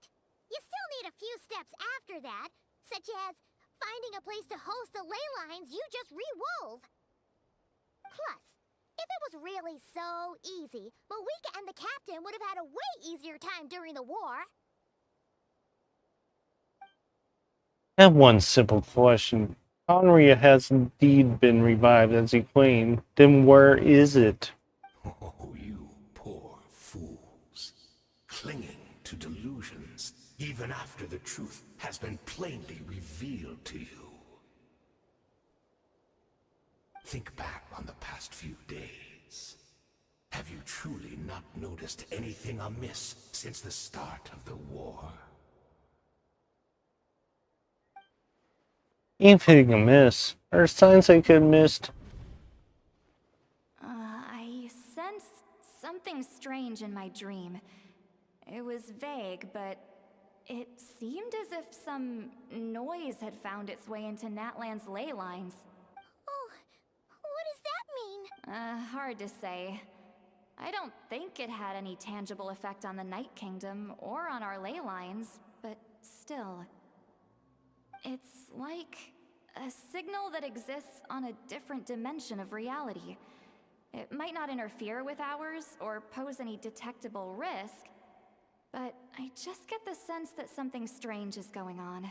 You still need a few steps after that, such as finding a place to host the ley lines you just re-wove. Plus, if it was really so easy, Moika and the captain would have had a way easier time during the war. I have one simple question. Conria has indeed been revived as he claimed. Then where is it? Oh, you poor fools. Clinging to delusions, even after the truth has been plainly revealed to you. Think back on the past few days. Have you truly not noticed anything amiss since the start of the war? Anything amiss? Are signs I could have missed? I sensed something strange in my dream. It was vague, but It seemed as if some noise had found its way into Natlan's ley lines. Oh, what does that mean? Hard to say. I don't think it had any tangible effect on the Night Kingdom or on our ley lines, but still. It's like a signal that exists on a different dimension of reality. It might not interfere with ours or pose any detectable risk, but I just get the sense that something strange is going on.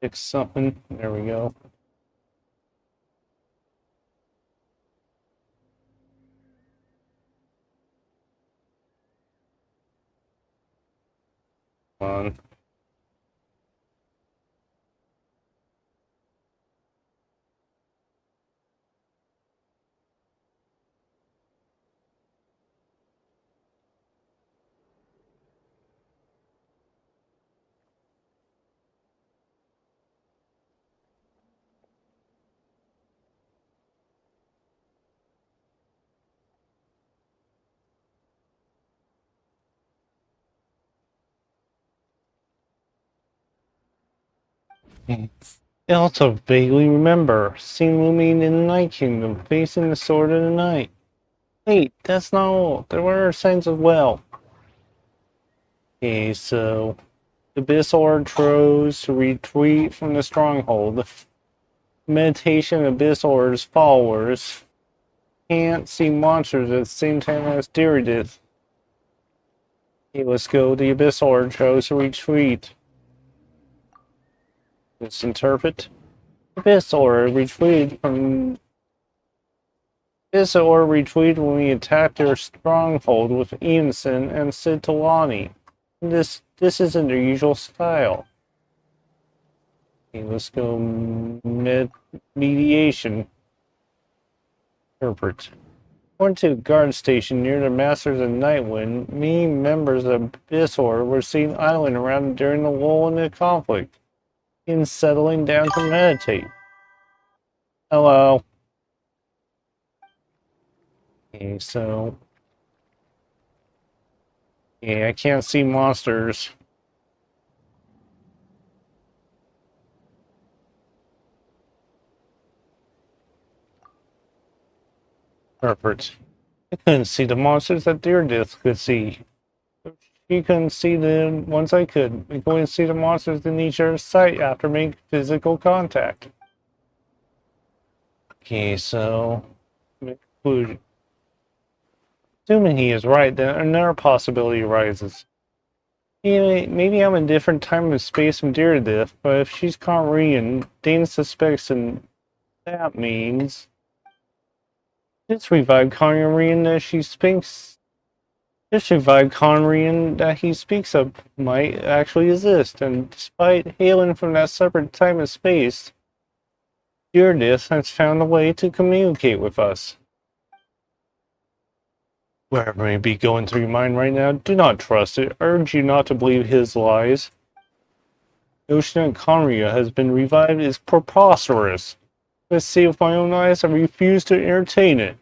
Fix something. There we go. Come on. I also vaguely remember seeing Lumine in the Night Kingdom facing the Sword of the Night. Wait, that's not all. There were signs as well. Okay, so Abyssor chose to retreat from the stronghold. Meditation Abyssor's followers can't see monsters at the same time as Deer did. Okay, let's go. The Abyssor chose to retreat. Let's interpret. Abyssor retreated when we attacked their stronghold with Eamson and Sid Talani. This isn't their usual style. Okay, let's go mediation. Interpret. According to a guard station near the Masters of Nightwind, many members of Abyssor were seen idling around during the lull in the conflict, and settling down to meditate. Hello. Okay, so... yeah, I can't see monsters. Perfect. I couldn't see the monsters that Deerdith could see. She couldn't see them once I could. We couldn't see the monsters in each other's sight after making physical contact. Okay, so... conclusion. Assuming he is right, then another possibility arises. Maybe I'm in a different time and space from Deerdith, but if she's Conrian, Dane suspects, and that means... this revived Conrian that she speaks... this revived Conrian that he speaks of might actually exist, and despite hailing from that separate time and space, Deerdith has found a way to communicate with us. Whatever may be going through your mind right now, do not trust it. I urge you not to believe his lies. The notion that Conria has been revived is preposterous. Let's see with my own eyes, I refuse to entertain it.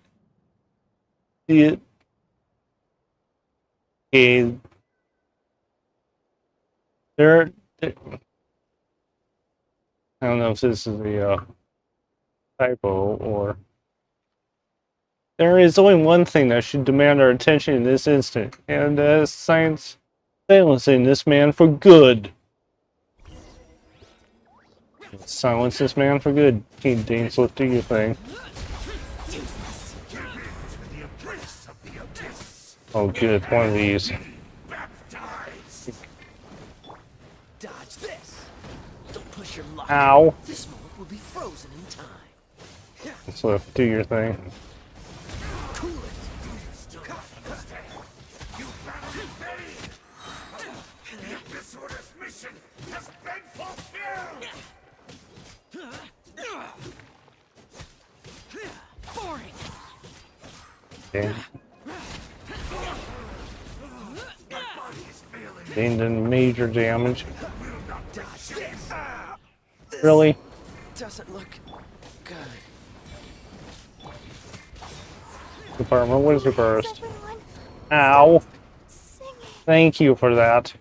Okay, I don't know if this is a typo or... there is only one thing that should demand our attention in this instant, and that is science silencing this man for good. Silence this man for good. Okay, Dainslief, do your thing. Oh good, one of these. Dodge this. Don't push your luck. Ow. This moment will be frozen in time. So do your thing. Okay. Gained in major damage. Really? Doesn't look good. Department Wizard Burst. Everyone Ow! singing. Thank you for that.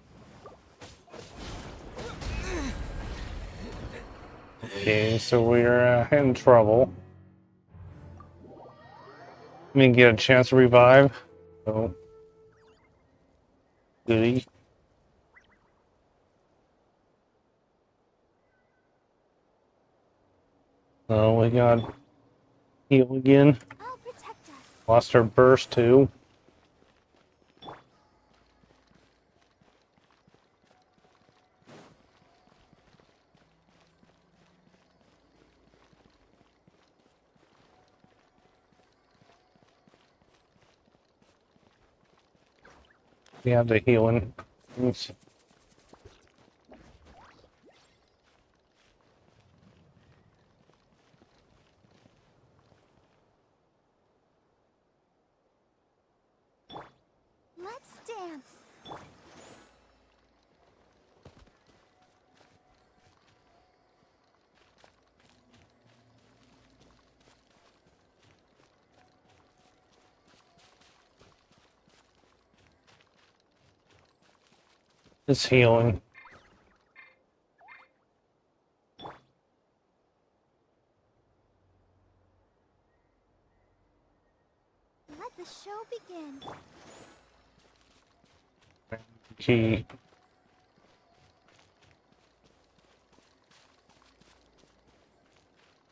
Okay, so we're in trouble. I mean, get a chance to revive. So, goody. So we got heal again. I'll protect us. Lost our burst too. We have the healing. Oops. Let's dance. It's healing. Let the show begin. Key.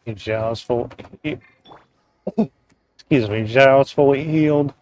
Zhao's full. Excuse me, Zhao's fully healed.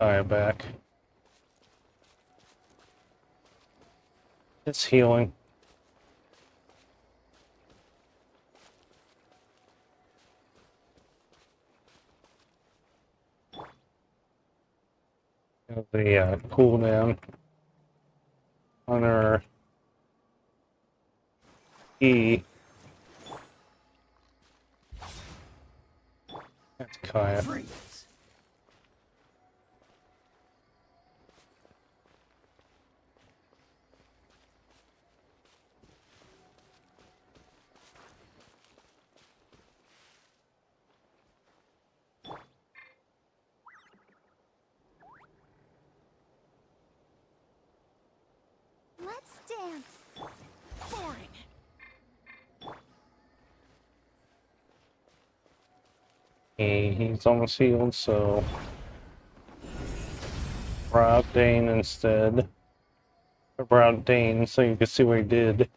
Alright, back. It's healing. The cooldown on our E. That's Kaya. Freeze. Let's dance. Boring. He's almost healed, so brought Dane instead. Or brought Dane so you can see what he did.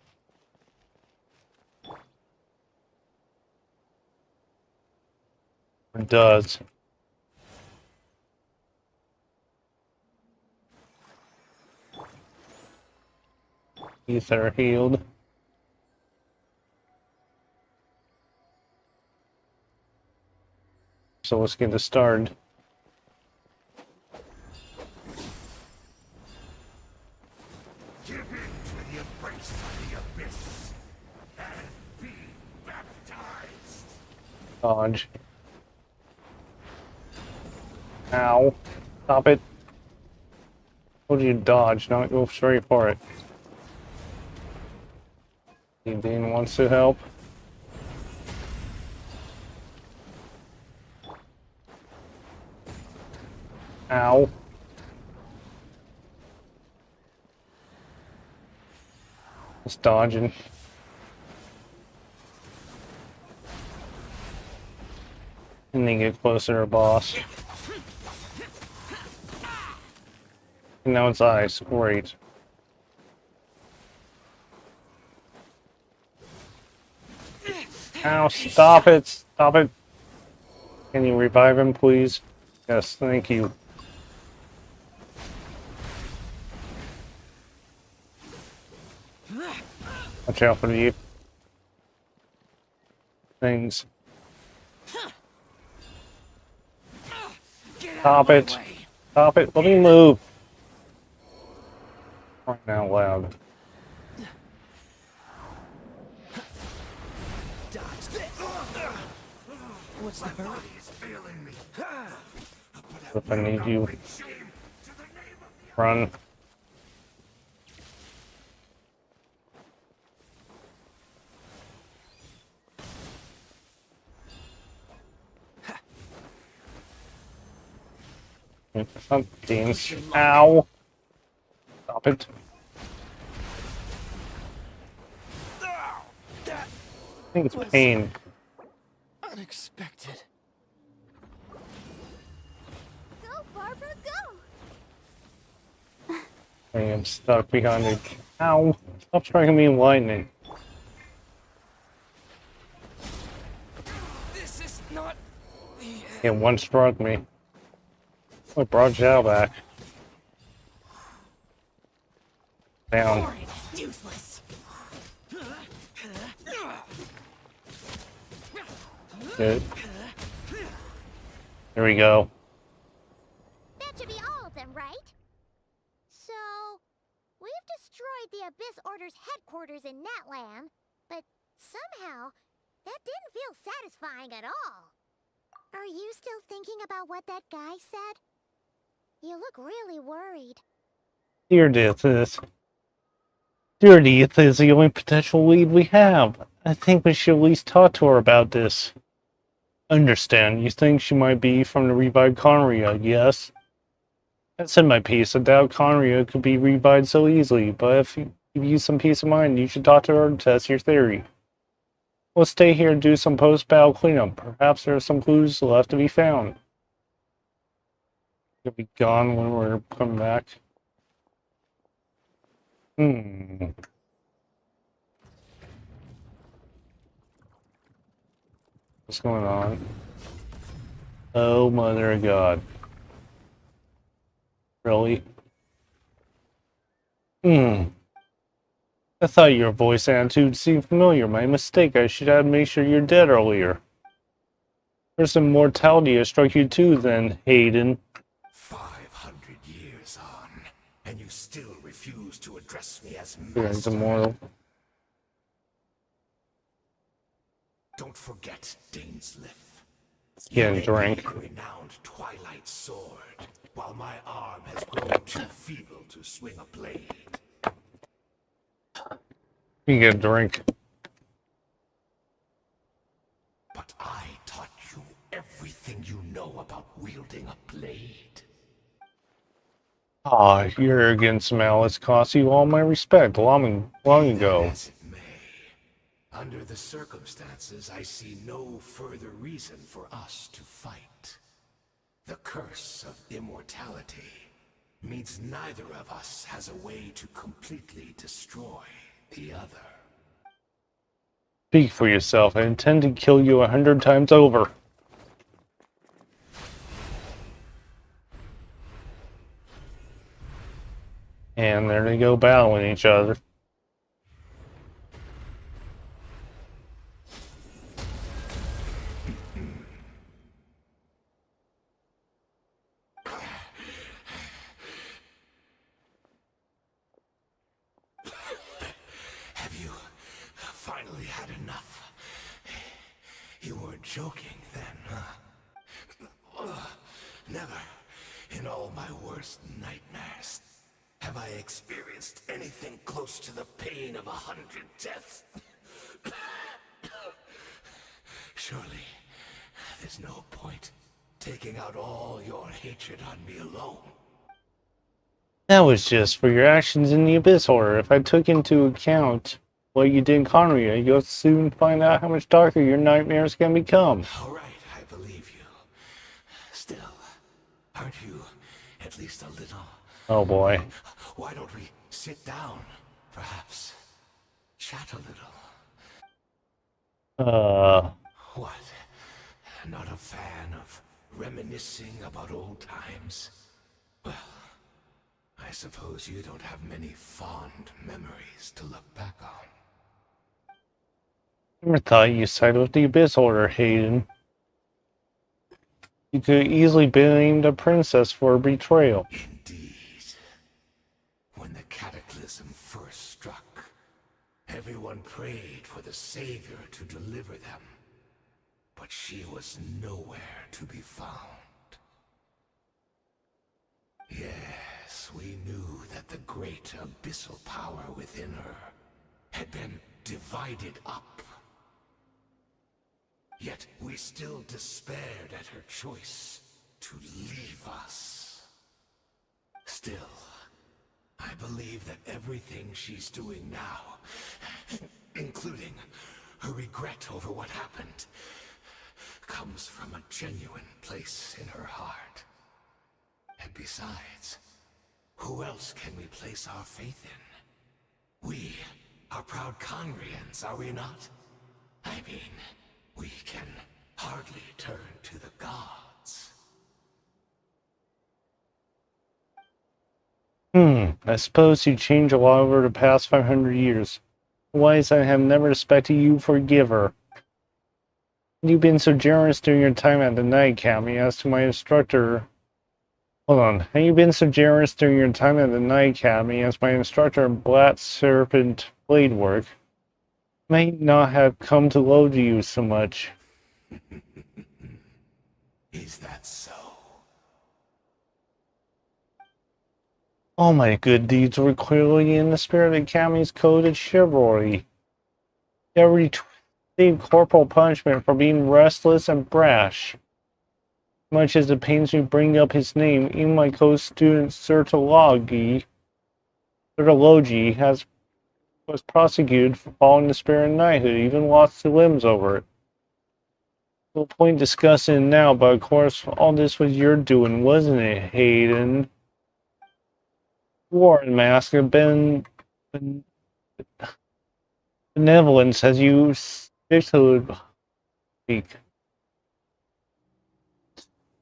Or does. Ether healed. So let's get this started. Give in to the embrace of the abyss and be baptized. Dodge. Ow. Stop it. Told you to dodge, not go straight for it. Dean wants to help. Ow. Just dodging. And then get closer to boss. And now it's ice. Great. Ow, stop it! Stop it! Can you revive him, please? Yes, thank you. Watch out for the things. Stop it! Stop it! Let me move! Right now, loud. Dodge this. What's the hurry? If I need you, run. Something. Ow! Stop it. That I think it's pain. unexpected. Go, Barbara, go! I am stuck behind it. Ow! Stop striking me in lightning. This is not the end. Yeah, one struck me. I brought Zhao back. Down. Boring. Useless. Good. There we go. That should be all of them, right? So, we've destroyed the Abyss Order's headquarters in Natlan, but somehow, that didn't feel satisfying at all. Are you still thinking about what that guy said? You look really worried. Dear Deathis. Dear Deathis is the only potential lead we have. I think we should at least talk to her about this. Understand, you think she might be from the revived Conria, yes? I said my piece. I doubt Conria could be revived so easily, but if you give you some peace of mind, you should talk to her and test your theory. We'll stay here and do some post-battle cleanup. Perhaps there are some clues left to be found. You'll be gone when we're coming back. What's going on? Oh, mother of God. Really? I thought your voice attitude seemed familiar. My mistake. I should have made sure you're dead earlier. There's some mortality that struck you too, then, Hayden. 500 years on, and you still refuse to address me as Yeah, he's master. immortal. Don't forget Dainslief. Yeah, You drink. made the renowned Twilight Sword, while my arm has grown too feeble to swing a blade. You can get a drink. But I taught you everything you know about wielding a blade. Ah, your arrogance, Malice, cost you all my respect long ago. As it may, under the circumstances, I see no further reason for us to fight. The curse of immortality means neither of us has a way to completely destroy the other. Speak for yourself. I intend to kill you 100 times over. And there they go battling each other. Have you finally had enough? You weren't joking then, huh? Never, in all my worst nightmares, have I experienced anything close to the pain of 100 deaths. Surely, there's no point taking out all your hatred on me alone. That was just for your actions in the Abyss Order. If I took into account what you did in Conria, you'll soon find out how much darker your nightmares can become. All right, I believe you. Still, aren't you at least a little? Oh boy. Why don't we sit down, perhaps chat a little? What? Not a fan of reminiscing about old times? Well, I suppose you don't have many fond memories to look back on. Never thought you sided with the Abyss Order, Hayden. You could easily blame the princess for betrayal. Indeed. When the cataclysm first struck, everyone prayed for the Savior to deliver them. But she was nowhere to be found. Yes, we knew that the great abyssal power within her had been divided up. Yet we still despaired at her choice to leave us. Still, I believe that everything she's doing now, including her regret over what happened, comes from a genuine place in her heart. And besides, who else can we place our faith in? We are proud Conrians, are we not? I mean, we can hardly turn to the gods. I suppose you changed a lot over the past 500 years. Otherwise, I have never expected you to forgive her. You've been so generous during your time at the Night Academy as to my instructor. Hold on. Have you been so generous during your time at the Night Academy as my instructor in Black Serpent blade work? May not have come to loathe you so much. Is that so? All my good deeds were clearly in the spirit of the Academy's code of chivalry. You received corporal punishment for being restless and brash. Much as it pains me to bring up his name, even my co-student Sertologi was prosecuted for following the spirit of knighthood, even lost his limbs over it. No point discussing it now, but of course all this was your doing, wasn't it, Hayden? War and Mask have been benevolence as you stick to speak.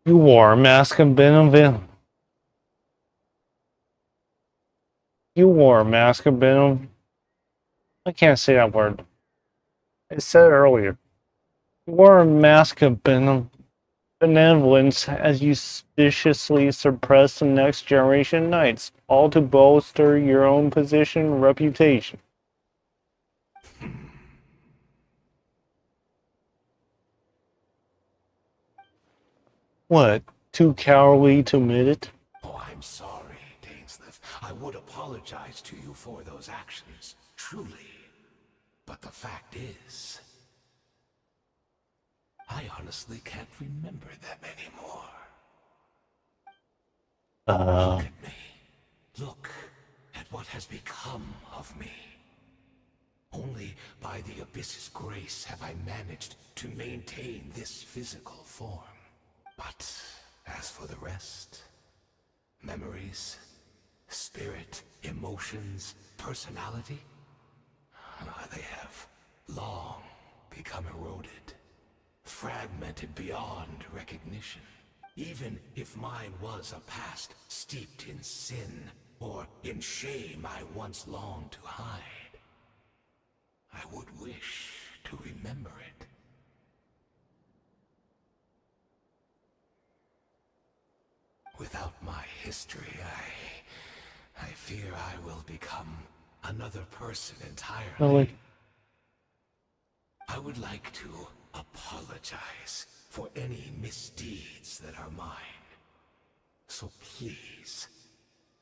You wore a mask of benevolence. You wore a mask of benevolence. I can't say that word. I said it earlier. You wore a mask of benevolence as you viciously suppressed the next generation knights, all to bolster your own position and reputation. What? Too cowardly to admit it? Oh, I'm sorry, Dainslief. I would apologize to you for those actions, truly. But the fact is, I honestly can't remember them anymore. Look at me. Look at what has become of me. Only by the Abyss's grace have I managed to maintain this physical form. But as for the rest, memories, spirit, emotions, personality, they have long become eroded, fragmented beyond recognition. Even if mine was a past steeped in sin or in shame I once longed to hide, I would wish to remember it. Without my history, I fear I will become another person entirely. Really? I would like to apologize for any misdeeds that are mine. So please,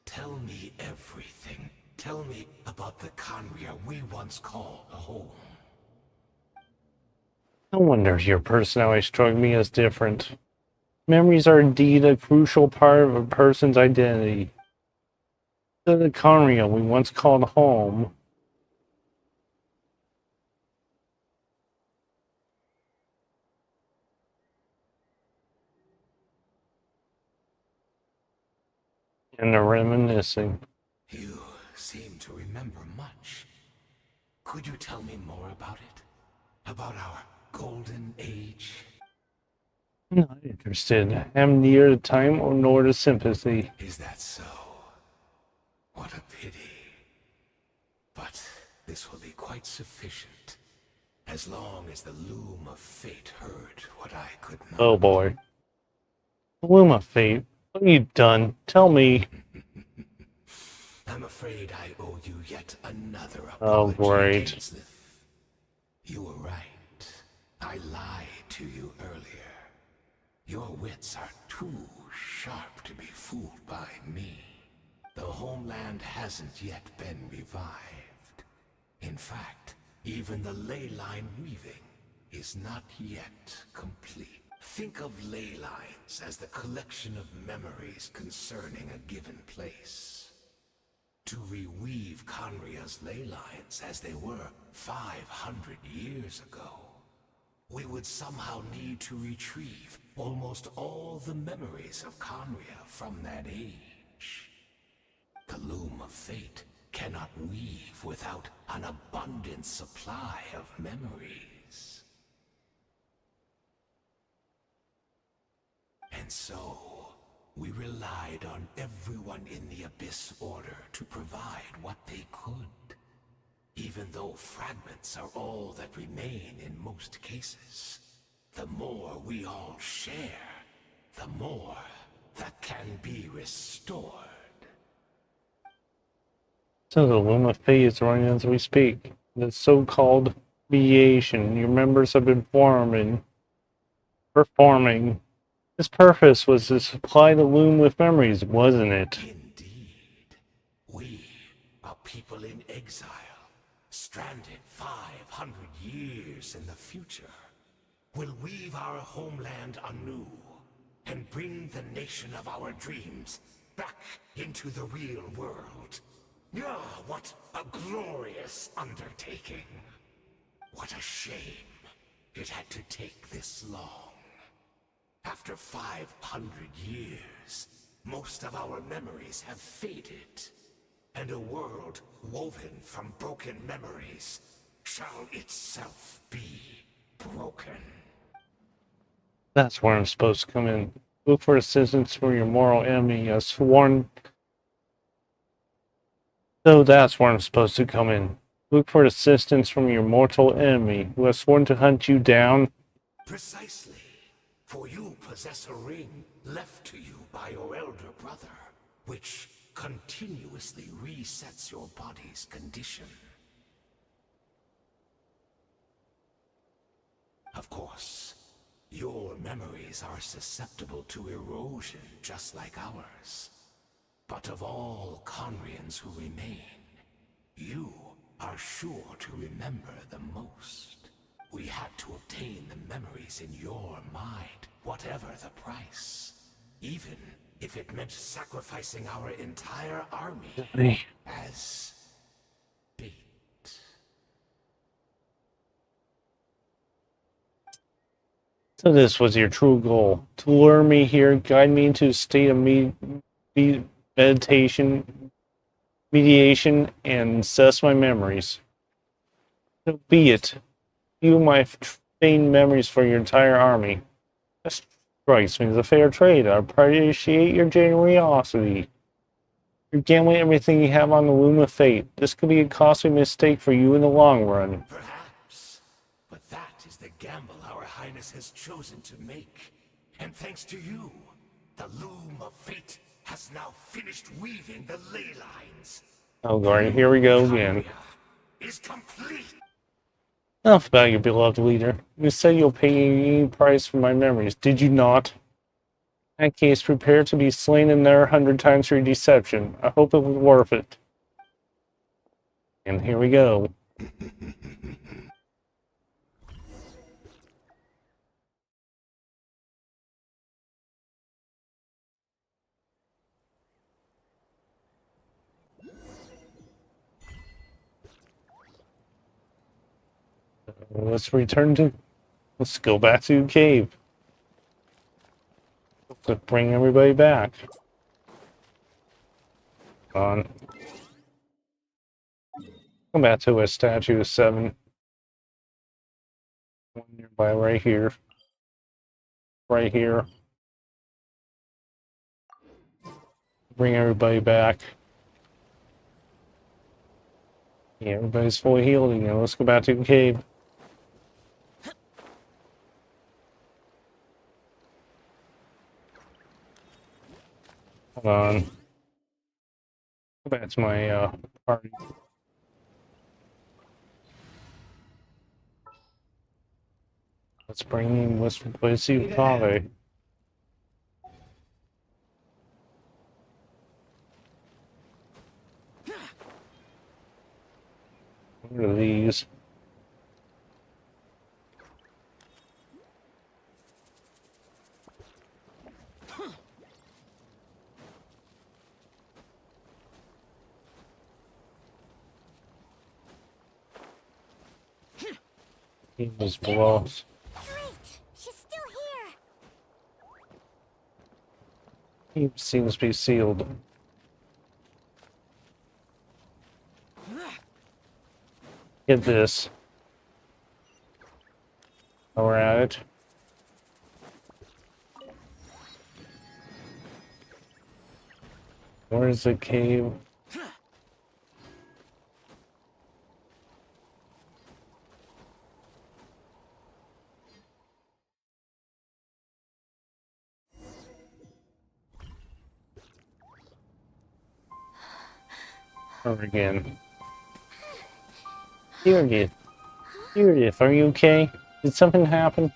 tell me everything. Tell me about the Conria we once called a home. No wonder your personality struck me as different. Memories are indeed a crucial part of a person's identity. To the Conria we once called home. And the reminiscing. You seem to remember much. Could you tell me more about it? About our golden age? Not interested. Am neither the time or nor the sympathy. Is that so? What a pity. But this will be quite sufficient. As long as the loom of fate heard what I could not. Oh boy. Loom of fate. What have you done? Tell me. I'm afraid I owe you yet another Oh, apology, great. Dainslief. You were right. I lied to you earlier. Your wits are too sharp to be fooled by me. The homeland hasn't yet been revived. In fact, even the ley line weaving is not yet complete. Think of ley lines as the collection of memories concerning a given place. To reweave Conria's ley lines as they were 500 years ago, we would somehow need to retrieve almost all the memories of Conria from that age. The loom of fate cannot weave without an abundant supply of memories. And so, we relied on everyone in the Abyss Order to provide what they could. Even though fragments are all that remain in most cases, the more we all share, the more that can be restored. So the loom of fate is running as we speak. The so-called mediation your members have been performing. Its purpose was to supply the loom with memories, wasn't it? Indeed. We, a people in exile, stranded 500 years in the future, will weave our homeland anew and bring the nation of our dreams back into the real world. Ah, what a glorious undertaking. What a shame it had to take this long. After 500 years, most of our memories have faded, and a world woven from broken memories shall itself be broken. That's where I'm supposed to come in. Look for assistance from your mortal enemy. A sworn. So that's where I'm supposed to come in. Look for assistance from your mortal enemy, who has sworn to hunt you down. Precisely. For you possess a ring left to you by your elder brother, which continuously resets your body's condition. Of course, your memories are susceptible to erosion just like ours. But of all Conrians who remain, you are sure to remember the most. We had to obtain the memories in your mind, whatever the price. Even if it meant sacrificing our entire army as bait. So this was your true goal. To lure me here, guide me into a state of mediation, and assess my memories. So be it. You my feigned memories for your entire army. That strikes me as a fair trade. I appreciate your generosity. You're gambling everything you have on the loom of fate. This could be a costly mistake for you in the long run. Perhaps. But that is the gamble our Highness has chosen to make. And thanks to you, the loom of fate has now finished weaving the ley lines. Oh, great. Here we go again. Is complete. Enough about your beloved leader. You said you'll pay any price for my memories, did you not? In that case, prepare to be slain in there 100 times for your deception. I hope it was worth it. And here we go. Let's return to. Let's go back to the cave. Let's bring everybody back. On. Come back to a statue of 7. One nearby right here. Right here. Bring everybody back. Yeah, everybody's fully healed again. Let's go back to the cave. Hold on. Go back to my party. Let's bring in. Let's see Kave. What are these? He was below. Great! She's still here! He seems to be sealed. Get this. While we're at it. Where's the cave? Over again. Meredith. Meredith, are you okay? Did something happen?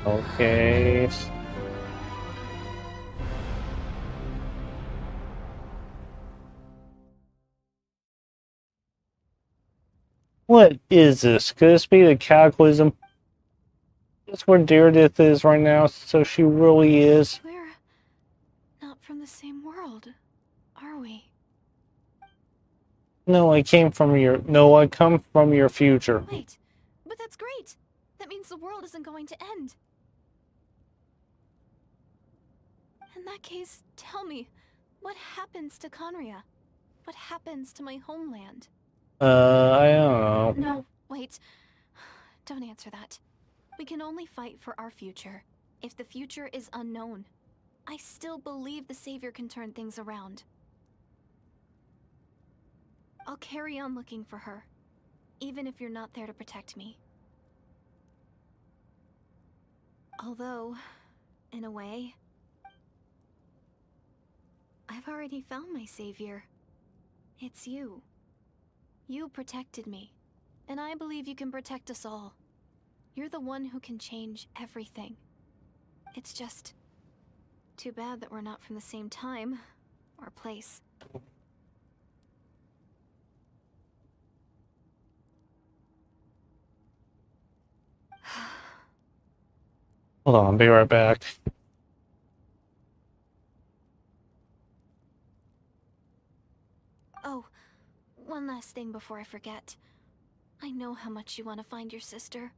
Okay. What is this? Could this be the Cataclysm? That's where Meredith is right now, so she really is. We're not from the same world, are we? No, I come from your future. Wait, but that's great! That means the world isn't going to end. In that case, tell me, what happens to Conria? What happens to my homeland? I don't know. No, wait. Don't answer that. We can only fight for our future. If the future is unknown, I still believe the Savior can turn things around. I'll carry on looking for her, even if you're not there to protect me. Although, in a way, I've already found my Savior. It's you. You protected me, and I believe you can protect us all. You're the one who can change everything. It's just too bad that we're not from the same time or place. Hold on, I'll be right back. Oh, one last thing before I forget. I know how much you want to find your sister.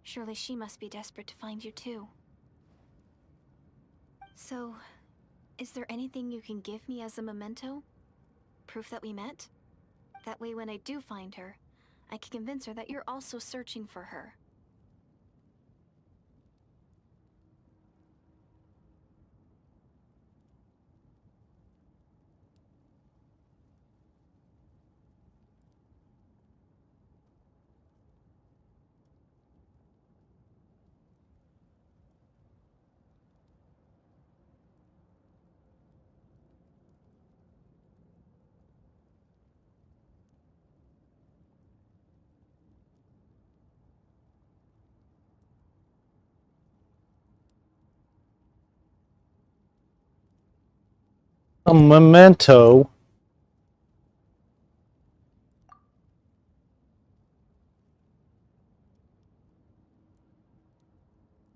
Surely she must be desperate to find you too. So, is there anything you can give me as a memento? Proof that we met? That way when I do find her, I can convince her that you're also searching for her. A memento.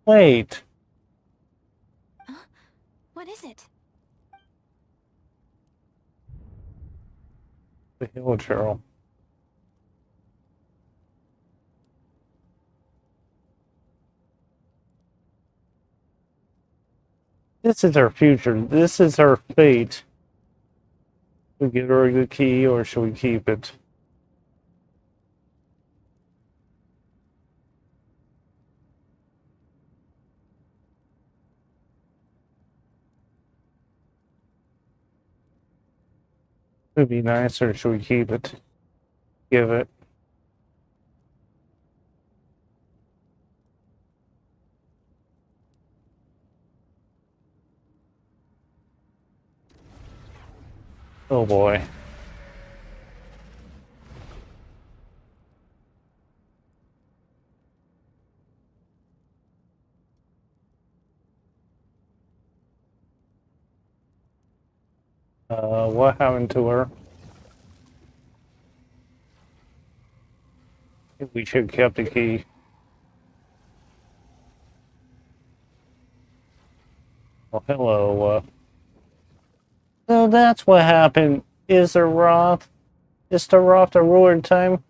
Wait. What is it? The hill churl. This is her future. This is her fate. We give her the key, or should we keep it? Would be nice, or should we keep it? Give it. Oh boy. What happened to her? We should have kept the key. Oh, hello. So that's what happened. Is the Roth? Is the Roth the ruler time?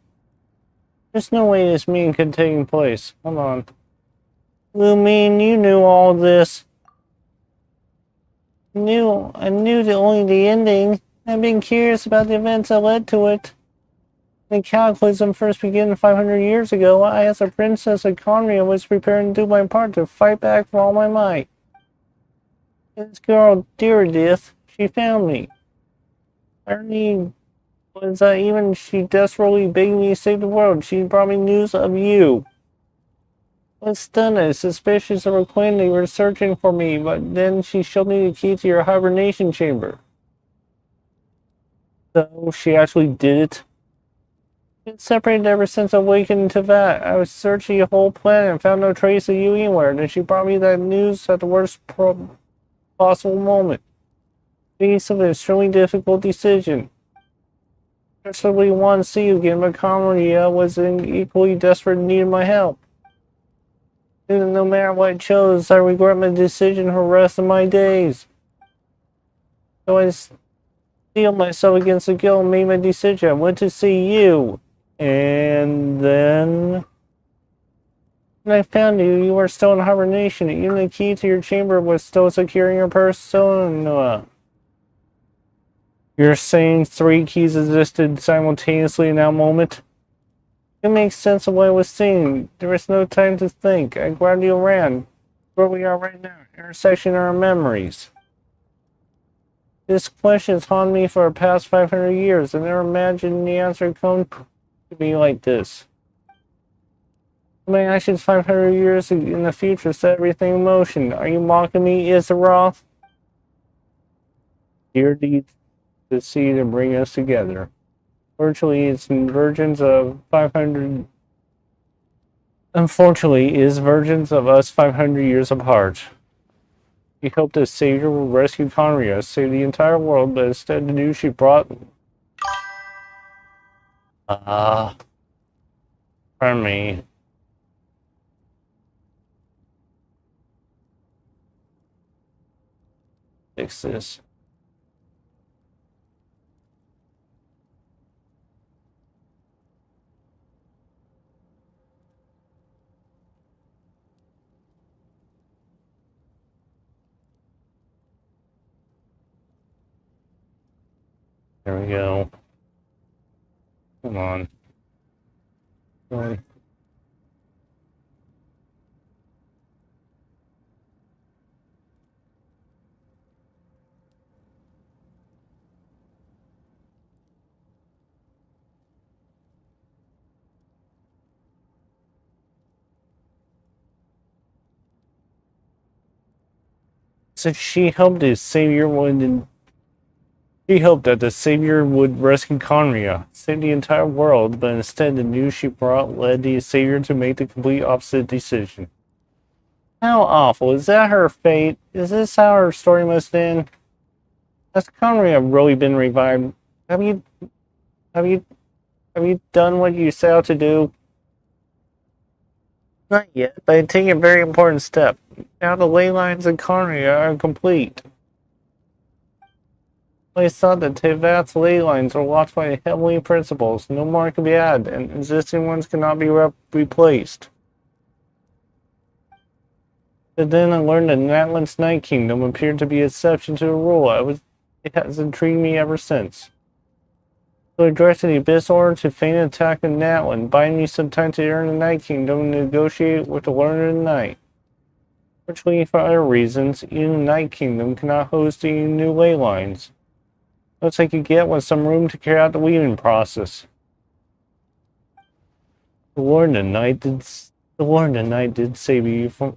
There's no way this meeting could take place. Hold on. Lumine, you knew all this. I knew only the ending. I've been curious about the events that led to it. When cataclysm first began 500 years ago, I, as a princess of Conria, was preparing to do my part to fight back for all my might. This girl, Deardith, she found me. Irony was even she desperately begged me to save the world. She brought me news of you. I was stunned and suspicious of her claim they were searching for me, but then she showed me the key to your hibernation chamber. So she actually did it. Been separated ever since awakening to that. I was searching the whole planet and found no trace of you anywhere. Then she brought me that news at the worst possible moment. Faced with an extremely difficult decision. I desperately wanted to see you again, but Conria was in equally desperate need of my help. And no matter what I chose, I regret my decision for the rest of my days. So I steeled myself against the guilt and made my decision. I went to see you. And then when I found you, you were still in hibernation. Even the key to your chamber was still securing your persona. You're saying 3 keys existed simultaneously in that moment? It makes sense of what I was seeing. There was no time to think. I grabbed you and ran. Where we are right now, intersection of our memories. This question has haunted me for the past 500 years. I never imagined the answer would come to be like this. My actions 500 years in the future set everything in motion. Are you mocking me, Isaroth? Dear deeds to see to bring us together. Virtually, it's virgins of 500. Unfortunately, is virgins of us 500 years apart. We hoped the Savior will rescue Conria, save the entire world, but instead the news she brought. Pardon me. Fix this. There we go. Come on. Sorry. So she hoped the Savior would. She hoped that the Savior would rescue Conria, save the entire world, but instead the news she brought led the Savior to make the complete opposite decision. How awful. Is that her fate? Is this how her story must end? Has Conria really been revived? Have you done what you set out to do? Not yet, but I take a very important step. Now the ley lines in Conria are complete. I thought that Tevat's ley lines are watched by heavenly principles. No more can be added, and existing ones cannot be replaced. But then I learned that Natlan's Night Kingdom appeared to be an exception to the rule. It has intrigued me ever since. So I directed the Abyss Order to feign an attack on Natlan, buying me some time to enter the Night Kingdom and negotiate with the Learned of the Night. Fortunately, for other reasons, even the Night Kingdom cannot host any new ley lines. Most I could get was some room to carry out the weaving process. The Lord of the Night did say before.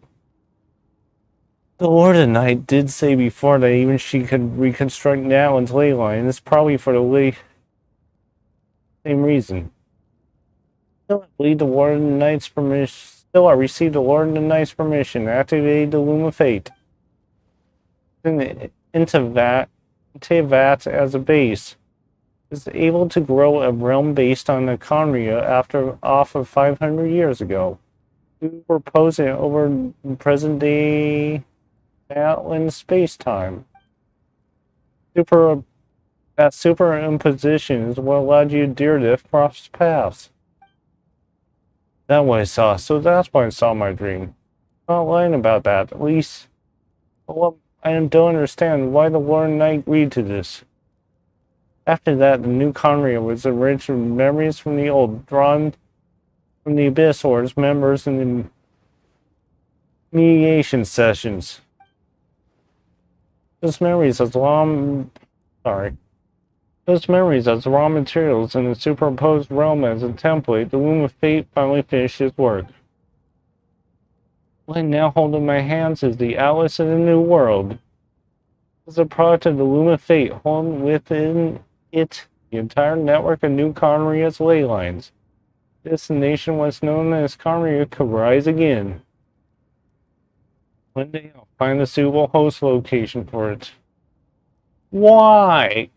The Lord of the Night did say before that even she could reconstruct Natlan's ley line. It's probably for the same reason. Still, I believe the Lord of the Night's permission. Still, I received the Lord of the Night's permission to activate the Loom of Fate. Into that as a base is able to grow a realm based on the Conria off of 500 years ago. We were posing over present day Natlan space time. That superimposition is what allowed you to deer lift cross paths. That's what I saw, so that's why I saw my dream. I'm not lying about that, at least. Well, I don't understand why the Lord Knight agreed to this. After that, the new Conria was enriched with memories from the old, drawn from the Abyss Order's members in the mediation sessions. Those memories as raw materials in the superimposed realm as a template, the Loom of Fate finally finished its work. What I now hold in my hands is the Atlas of the New World. It's a product of the Loom of Fate, holding within it the entire network of New Conria's ley lines. This nation once known as Conria could rise again. One day I'll find a suitable host location for it. Why?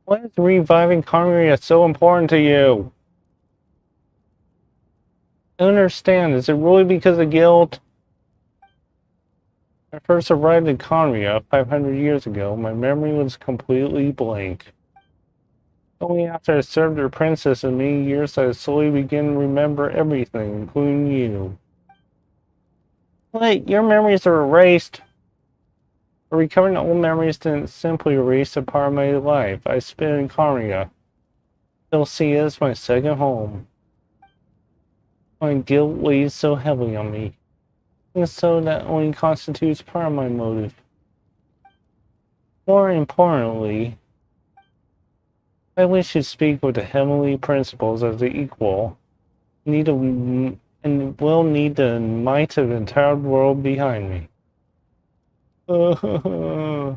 Why is reviving Conria so important to you? I don't understand. Is it really because of guilt? When I first arrived in Conria 500 years ago, my memory was completely blank. Only after I served her princess in many years I slowly began to remember everything, including you. Wait, your memories are erased? But recovering old memories didn't simply erase a part of my life I spent in Conria. Still see it as my second home. My guilt weighs so heavily on me, and so that only constitutes part of my motive. More importantly, I wish to speak with the heavenly principles as the equal, and will need the might of the entire world behind me. Huh?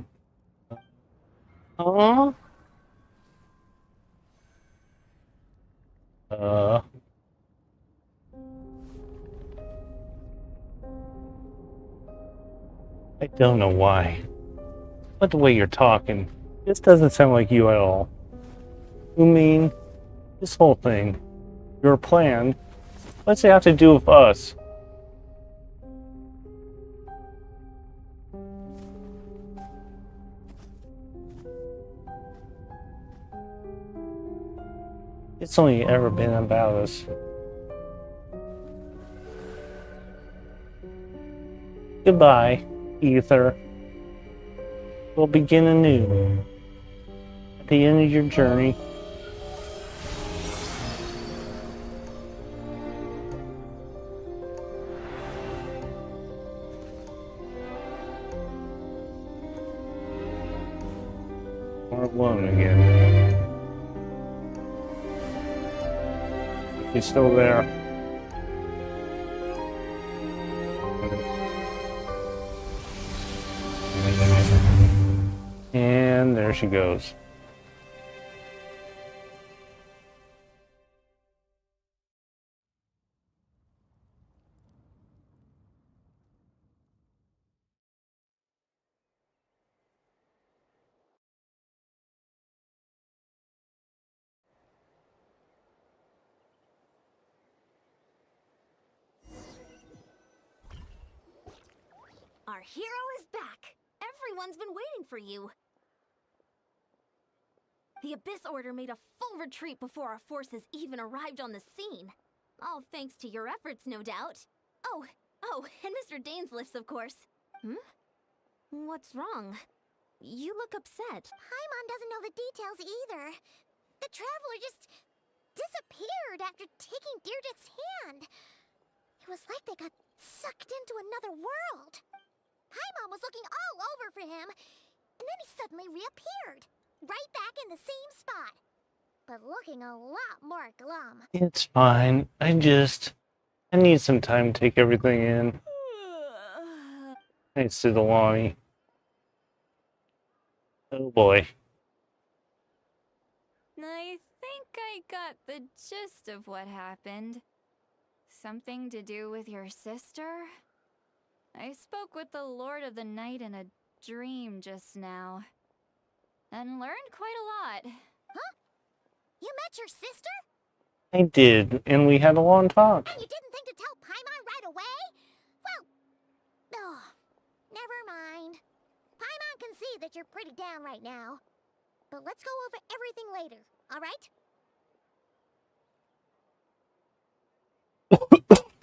Uh, I don't know why. But the way you're talking, this doesn't sound like you at all. You mean, this whole thing, your plan, what's it have to do with us? It's only ever been about us. Goodbye, Ether. We'll begin anew. At the end of your journey, we're alone again. He's still there. And there she goes. Our hero is back! Everyone's been waiting for you! The Abyss Order made a full retreat before our forces even arrived on the scene. All thanks to your efforts, no doubt. Oh, and Mr. Dainslief's, of course. What's wrong? You look upset. Paimon doesn't know the details either. The traveler just disappeared after taking Deirdre's hand. It was like they got sucked into another world. Paimon was looking all over for him, and then he suddenly reappeared, right back in the same spot, but looking a lot more glum. It's fine. I need some time to take everything in. Hey, Sidalani. Oh boy. I think I got the gist of what happened. Something to do with your sister? I spoke with the Lord of the Night in a dream just now, and learned quite a lot. Huh? You met your sister? I did, and we had a long talk. And you didn't think to tell Paimon right away? Well, never mind. Paimon can see that you're pretty down right now. But let's go over everything later, alright?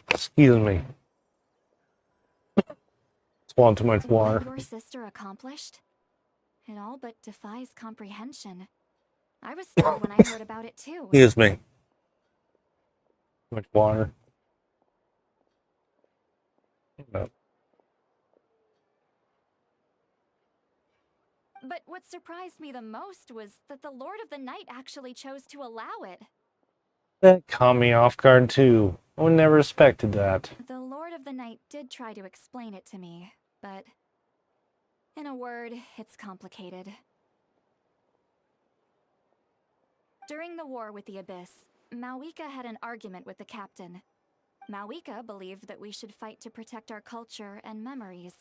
Excuse me. Swallowed too much water. What your sister accomplished? It all but defies comprehension. I was stunned when I heard about it too. Excuse me. Too much water. No. But what surprised me the most was that the Lord of the Night actually chose to allow it. That caught me off guard too. I would never expected that. The Lord of the Night did try to explain it to me, but in a word, it's complicated. During the war with the Abyss, Mawika had an argument with the captain. Mawika believed that we should fight to protect our culture and memories,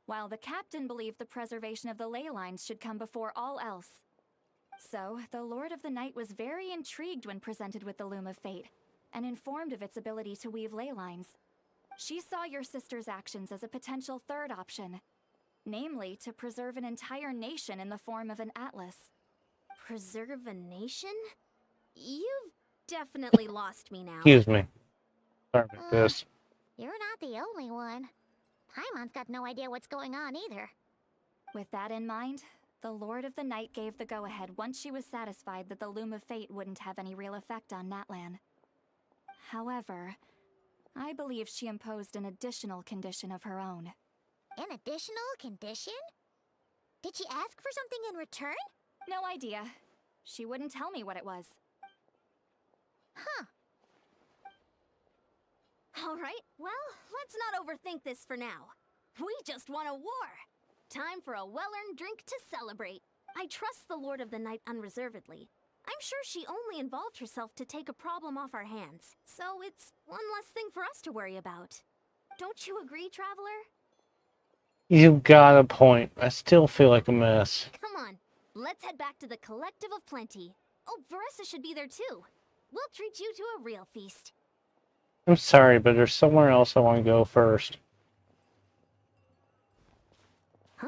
while the captain believed the preservation of the ley lines should come before all else. So, the Lord of the Night was very intrigued when presented with the Loom of Fate, and informed of its ability to weave ley lines. She saw your sister's actions as a potential third option, namely to preserve an entire nation in the form of an atlas. Preserve a nation? You've definitely lost me now. Excuse me. Sorry about this. You're not the only one. Paimon's got no idea what's going on either. With that in mind, the Lord of the Night gave the go-ahead once she was satisfied that the Loom of Fate wouldn't have any real effect on Natlan. However, I believe she imposed an additional condition of her own. An additional condition? Did she ask for something in return? No idea. She wouldn't tell me what it was. Huh. Alright, well, let's not overthink this for now. We just won a war! Time for a well-earned drink to celebrate. I trust the Lord of the Night unreservedly. I'm sure she only involved herself to take a problem off our hands, so it's one less thing for us to worry about. Don't you agree, Traveler? You got a point. I still feel like a mess. Come on, let's head back to the Collective of Plenty. Oh, Veressa should be there too. We'll treat you to a real feast. I'm sorry, but there's somewhere else I want to go first. Huh?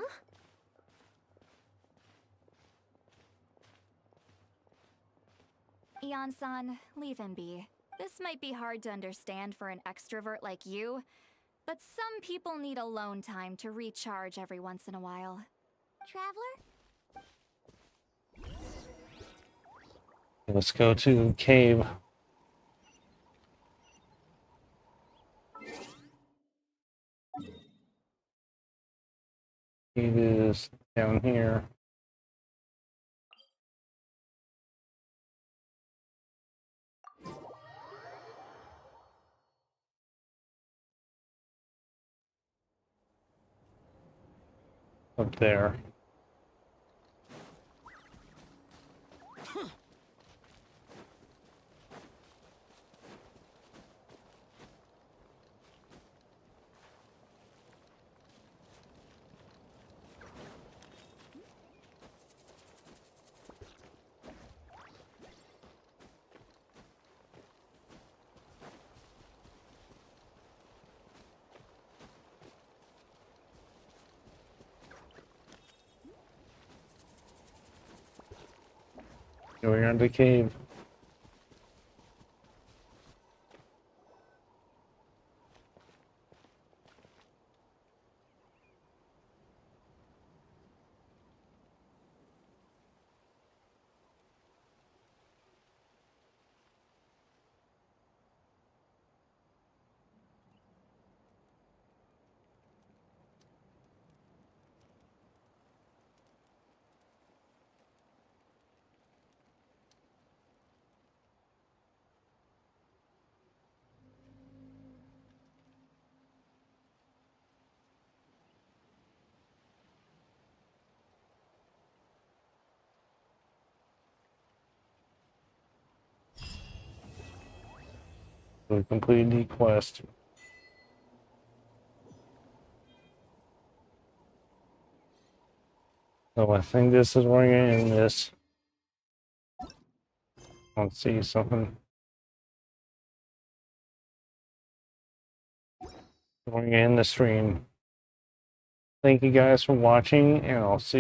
Ian-san, leave him be. This might be hard to understand for an extrovert like you, but some people need alone time to recharge every once in a while. Traveler? Let's go to the cave. It is down here. Up there. We're in the cave. We completed the quest. So I think this is where we're gonna end this. Let's see something. We're gonna end the stream. Thank you guys for watching, and I'll see you.